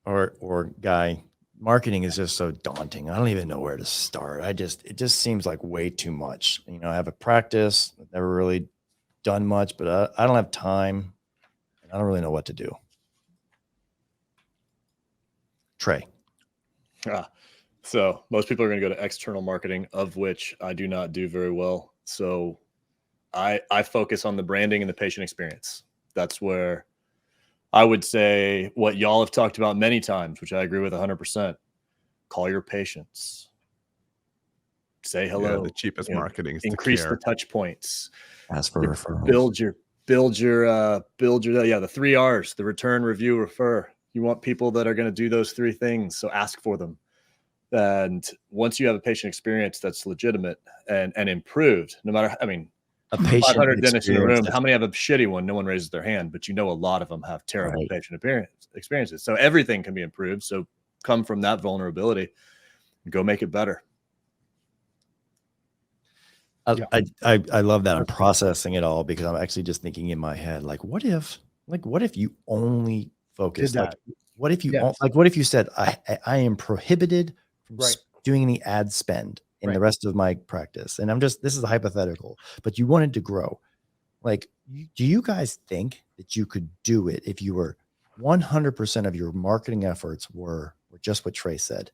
or guy, marketing is just so daunting. I don't even know where to start. It just seems like way too much. You know, I have a practice. I've never really done much, but I don't have time. And I don't really know what to do. Trey. So most people are going to go to external marketing, of which I do not do very well. So I focus on the branding and the patient experience. That's where I would say what y'all have talked about many times, which I agree with 100%. Call your patients. Say hello. Yeah, the cheapest marketing is increase to the care. touch points. Ask for referrals. Build your the 3 R's, the return, review, refer. You want people that are going to do those 3 things. So ask for them. And once you have a patient experience that's legitimate and improved, no matter, I mean, a patient 500 dentists in a room, experience. how many have a shitty one? No one raises their hand, but you know, a lot of them have terrible Right. patient experiences. So everything can be improved. So come from that vulnerability and go make it better. I love that. I'm processing it all because I'm actually just thinking in my head, like, what if you only focus, Did like, that. what if you, Yes. like, what if you said, I am prohibited from Right. doing any ad spend in the Right. rest of my practice. And this is a hypothetical, but you wanted to grow. Like, do you guys think that you could do it if you were 100% of your marketing efforts were just what Trey said?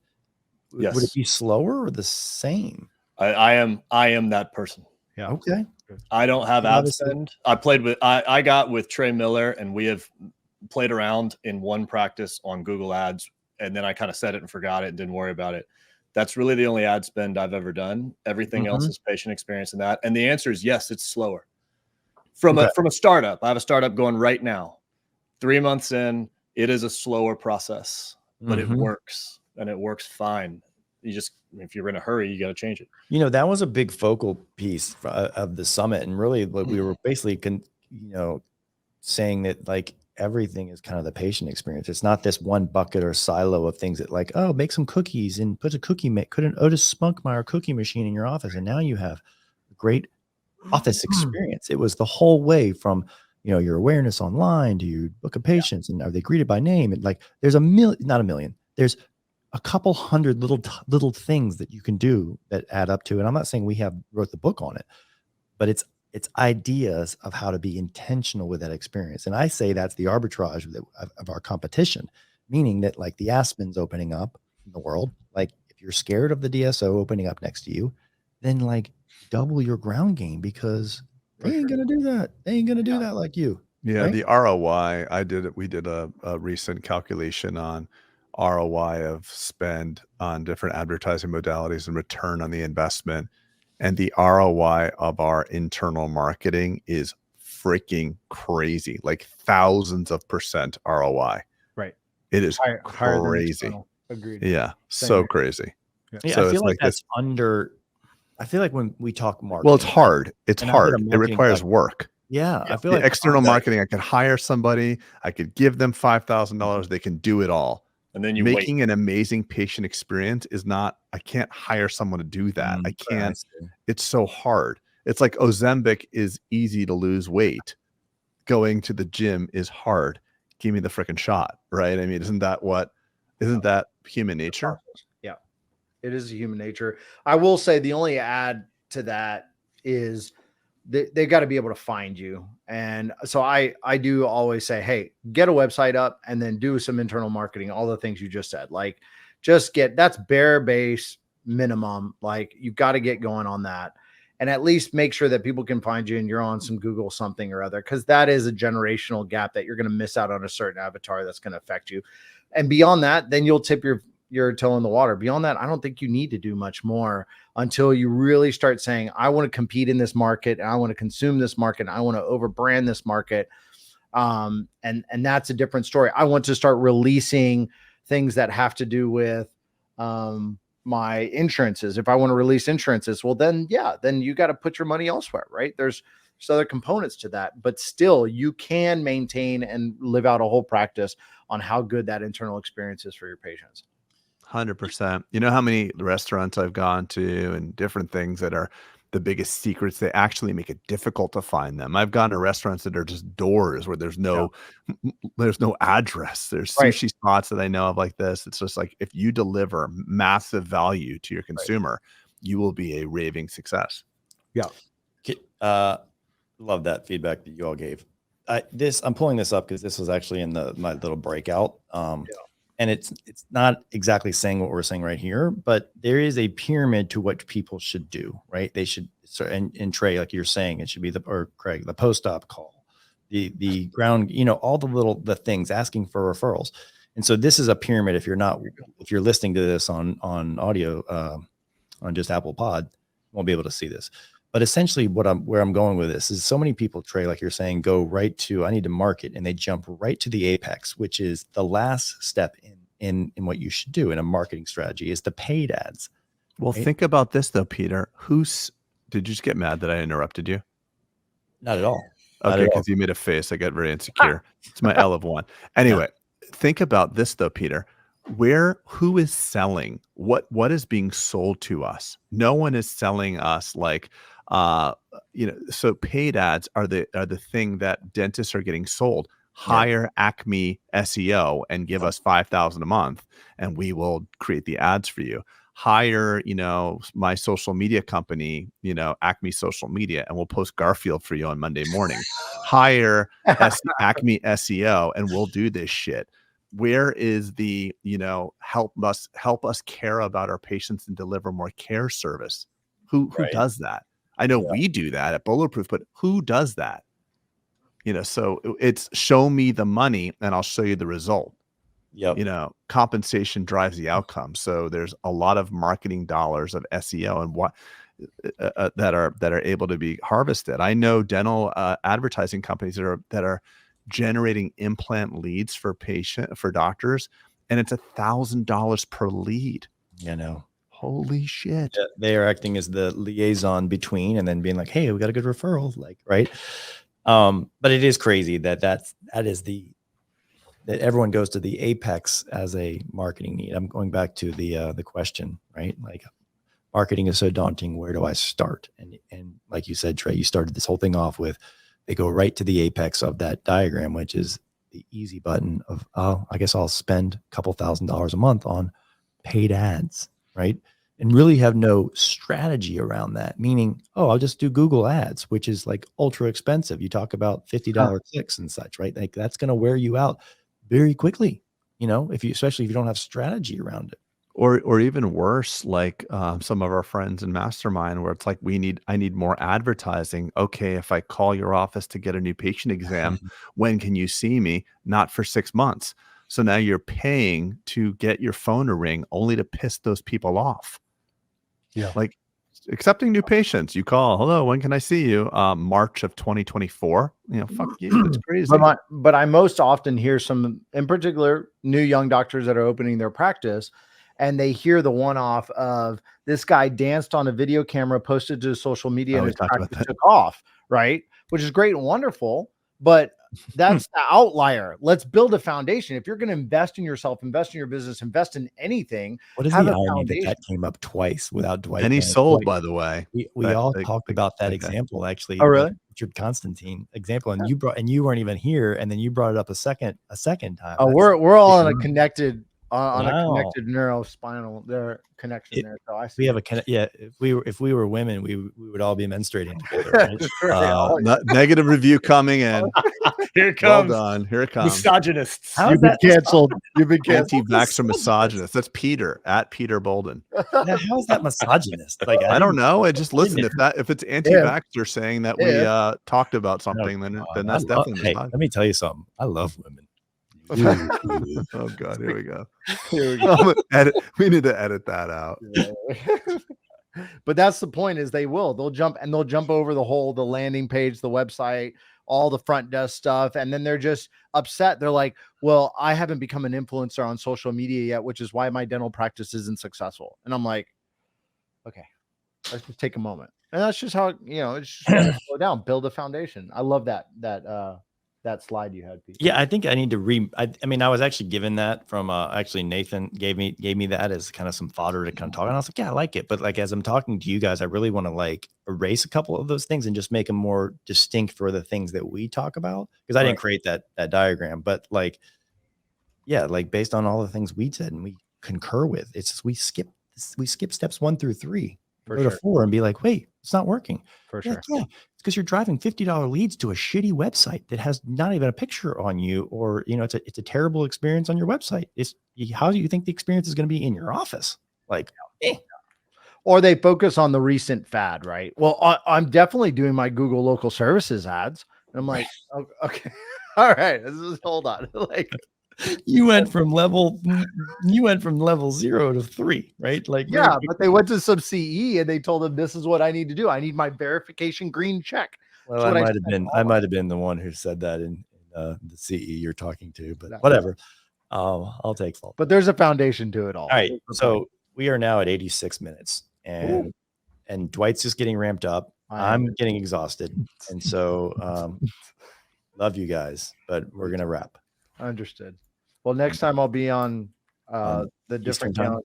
Yes. Would it be slower or the same? I am that person. Yeah. Okay. I don't have ad Obviously. spend. I got with Trey Miller, and we have played around in one practice on Google Ads, and then I kind of said it and forgot it and didn't worry about it. That's really the only ad spend I've ever done. Everything else is patient experience and that. And the answer is yes, it's slower. From a startup, I have a startup going right now. 3 months in, it is a slower process, but it works, and it works fine. You just, if you're in a hurry, you got to change it. You know, that was a big focal piece of the summit. And really what we were basically, saying that, like, everything is kind of the patient experience. It's not this one bucket or silo of things that, like, oh, make some cookies and put an Otis Spunkmeyer cookie machine in your office. And now you have a great office experience. It was the whole way from, your awareness online to you book of patients and are they greeted by name? And, like, there's not a million, there's a couple hundred little things that you can do that add up to. And I'm not saying we wrote the book on it, but it's ideas of how to be intentional with that experience. And I say that's the arbitrage of our competition, meaning that, like, the Aspen's opening up in the world. Like, if you're scared of the DSO opening up next to you, then, like, double your ground game, because they ain't going to do that. They ain't going to do that like you. Yeah, right? the ROI, we did a recent calculation on ROI of spend on different advertising modalities and return on the investment. And the ROI of our internal marketing is freaking crazy, like thousands of % ROI. Right. It is Higher than crazy. external. Agreed. Yeah, Same so here. crazy. Yeah, So I feel it's like like that's I feel like when we talk marketing. Well, it's hard. It's and I heard hard. a It marketing requires guy- work. Yeah, I feel The like external marketing, I could hire somebody, I could give them $5,000, they can do it all. And then you Making an amazing patient experience is not, I can't hire someone to do that. I can't, it's so hard. It's like Ozempic is easy to lose weight. Going to the gym is hard. Give me the freaking shot, right? I mean, isn't that human nature? Yeah, it is human nature. I will say the only add to that is they got to be able to find you. And so I do always say, hey, get a website up and then do some internal marketing, all the things you just said. Like, that's bare base minimum. Like, you've got to get going on that. And at least make sure that people can find you and you're on some Google something or other, because that is a generational gap that you're going to miss out on a certain avatar that's going to affect you. And beyond that, then you'll tip your toe in the water. Beyond that, I don't think you need to do much more until you really start saying, I want to compete in this market, and I want to consume this market, and I want to overbrand this market. And that's a different story. I want to start releasing things that have to do with my insurances. If I want to release insurances, well, then you got to put your money elsewhere, right? There's other components to that, but still you can maintain and live out a whole practice on how good that internal experience is for your patients. 100%. You know how many restaurants I've gone to and different things that are the biggest secrets, they actually make it difficult to find them. I've gone to restaurants that are just doors where there's no address. There's Right. sushi spots that I know of like this. It's just like, if you deliver massive value to your consumer, you will be a raving success. Yeah. Love that feedback that you all gave. I'm pulling this up because this was actually in my little breakout. And it's not exactly saying what we're saying right here, but there is a pyramid to what people should do, right? They should, and Trey, like you're saying, it should be or Craig, the post-op call, the ground, all the things, asking for referrals. And so this is a pyramid. If you're listening to this on audio, on just Apple Pod, you won't be able to see this. But essentially where I'm going with this is, so many people, Trey, like you're saying, go right to, I need to market, and they jump right to the apex, which is the last step in what you should do in a marketing strategy, is the paid ads. Well, right? Think about this though, Peter. Did you just get mad that I interrupted you? Not at all. Okay, because you made a face. I got very insecure. It's my L of 1. Anyway, think about this though, Peter. Who is selling? What is being sold to us? No one is selling us like, so paid ads are the thing that dentists are getting sold. Hire Acme SEO and give us $5,000 a month, and we will create the ads for you. Hire, my social media company, Acme Social Media, and we'll post Garfield for you on Monday morning. Hire Acme SEO, and we'll do this shit. Where is the, help us care about our patients and deliver more care service? Who does that? I know we do that at Bulletproof, but who does that? So it's show me the money and I'll show you the result. Yep. Compensation drives the outcome. So there's a lot of marketing dollars of SEO and what that are able to be harvested. I know dental advertising companies that are generating implant leads for doctors, and it's $1,000 per lead. Holy shit. Yeah, they are acting as the liaison between, and then being like, hey, we got a good referral, right? But it is crazy that everyone goes to the apex as a marketing need. I'm going back to the question, right? Like, marketing is so daunting. Where do I start? And like you said, Trey, you started this whole thing off with, they go right to the apex of that diagram, which is the easy button of, I guess I'll spend a couple $1,000s a month on paid ads, right? And really have no strategy around that, meaning, I'll just do Google ads, which is like ultra expensive. You talk about $50 clicks and such, right? Like, that's going to wear you out very quickly, especially if you don't have strategy around it. Or even worse, like some of our friends in Mastermind, where it's like, I need more advertising. Okay, if I call your office to get a new patient exam, when can you see me? Not for 6 months. So now you're paying to get your phone to ring, only to piss those people off. Yeah. Like, accepting new patients, you call, hello, when can I see you? March of 2024. Fuck you. It's crazy. But I most often hear some, in particular, new young doctors that are opening their practice, and they hear the one-off of, this guy danced on a video camera, posted to social media, and his practice took off, right? Which is great and wonderful, but that's the outlier. Let's build a foundation. If you're going to invest in yourself, invest in your business, invest in anything. What is the irony that came up twice without Dwight? And he sold, by the way. We all talked about that example, actually. Oh, really? Richard Constantine example, and you weren't even here, and then you brought it up a second time. Oh, we're all on a connected a connected neurospinal connection there. So I see. We have if we were women, we would all be menstruating together. Right? Negative review coming in. Here it comes. Well done. Here it comes. Misogynists. You've been canceled. You've been canceled. Anti-vaxxer misogynist. That's Peter at Peter Boulden. How is that misogynist? Like, I don't know. I just listen. If it's anti-vaxxer saying that we talked about something, then that's definitely misogynist. Let me tell you something. I love women. Oh God, here we go. Here we go. We need to edit that out. But that's the point, is they'll jump over the landing page, the website, all the front desk stuff. And then they're just upset. They're like, well, I haven't become an influencer on social media yet, which is why my dental practice isn't successful. And I'm like, okay, let's just take a moment. And that's just how, it's just slow down, build a foundation. I love that slide you had, Pete. Yeah, I think I need to I mean, I was actually given that from actually Nathan gave me that as kind of some fodder to kind of talk. And I was like, yeah, I like it. But like as I'm talking to you guys, I really want to like erase a couple of those things and just make them more distinct for the things that we talk about. Because I didn't create that diagram, but like, yeah, like based on all the things we said and we concur with, it's just we skip steps 1 through 3. Go to 4 and be like, wait, it's not working. For sure. Like, yeah, it's because you're driving $50 leads to a shitty website that has not even a picture on you, or it's a terrible experience on your website. How do you think the experience is going to be in your office? Like, or they focus on the recent fad, right? Well, I'm definitely doing my Google local services ads. And I'm like, oh, okay, all right, hold on, like. You went from level 0 to 3, right? Like, yeah, but they went to some CE and they told them this is what I need to do. I need my verification green check. Well, I might have been the one who said that in the CE you're talking to, but whatever. I'll take fault. But there's a foundation to it all. All right, so we are now at 86 minutes, and Dwight's just getting ramped up. I'm getting exhausted, and so love you guys, but we're gonna wrap. Understood. Well, next time I'll be on the different calendar.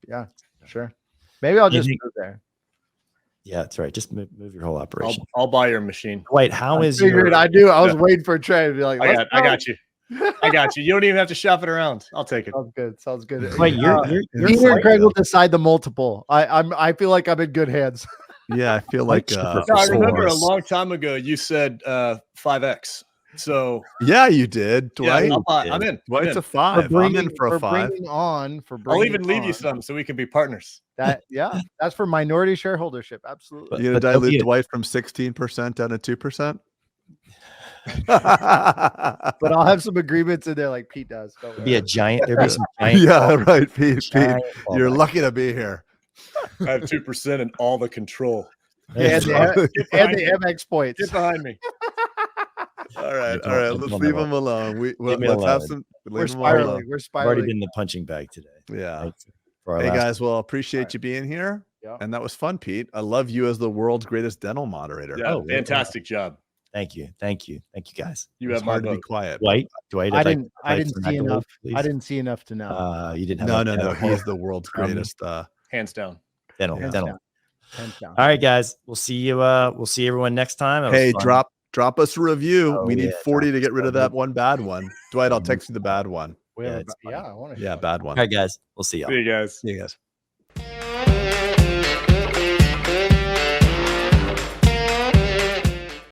Yeah, sure. Maybe I'll just move there. Yeah, that's right. Just move your whole operation. I'll buy your machine. Dwight, how is your? I do. I was waiting for Trey to be like, I got you. I got you. You don't even have to shop it around. I'll take it. Sounds good. Sounds good. Wait, Peter and Craig will decide the multiple. I feel like I'm in good hands. Yeah, I feel like. I remember a long time ago you said 5x. So yeah, you did, Dwight. Yeah, I'm in. Dwight's a 5. I'm in for a 5. I'll even leave you some so we can be partners. That's for minority shareholdership. Absolutely. You're gonna dilute Dwight from 16% down to 2%. But I'll have some agreements in there like Pete does. There'll be some giant. Yeah, right, Pete. You're lucky to be here. I have 2% and all the control. And the MX points. Get behind me. All right. Let's leave them alone. Let's have some. We're spiraling. I've already been in the punching bag today. Yeah. Hey guys, well, appreciate you being here. Yeah. And that was fun, Pete. I love you as the world's greatest dental moderator. Yeah, fantastic job. Thank you, guys. You have hard to be quiet. Dwight. I didn't see enough. I didn't see enough to know. You didn't have no. He's the world's greatest. Hands down. Dental. Hands down. All right, guys. We'll see you. We'll see everyone next time. Hey, drop us a review. We need 40 to get rid of that one bad one. Dwight, I'll text you the bad one. I want to. Yeah, bad one. All right, guys. We'll see y'all. See you guys. See you guys.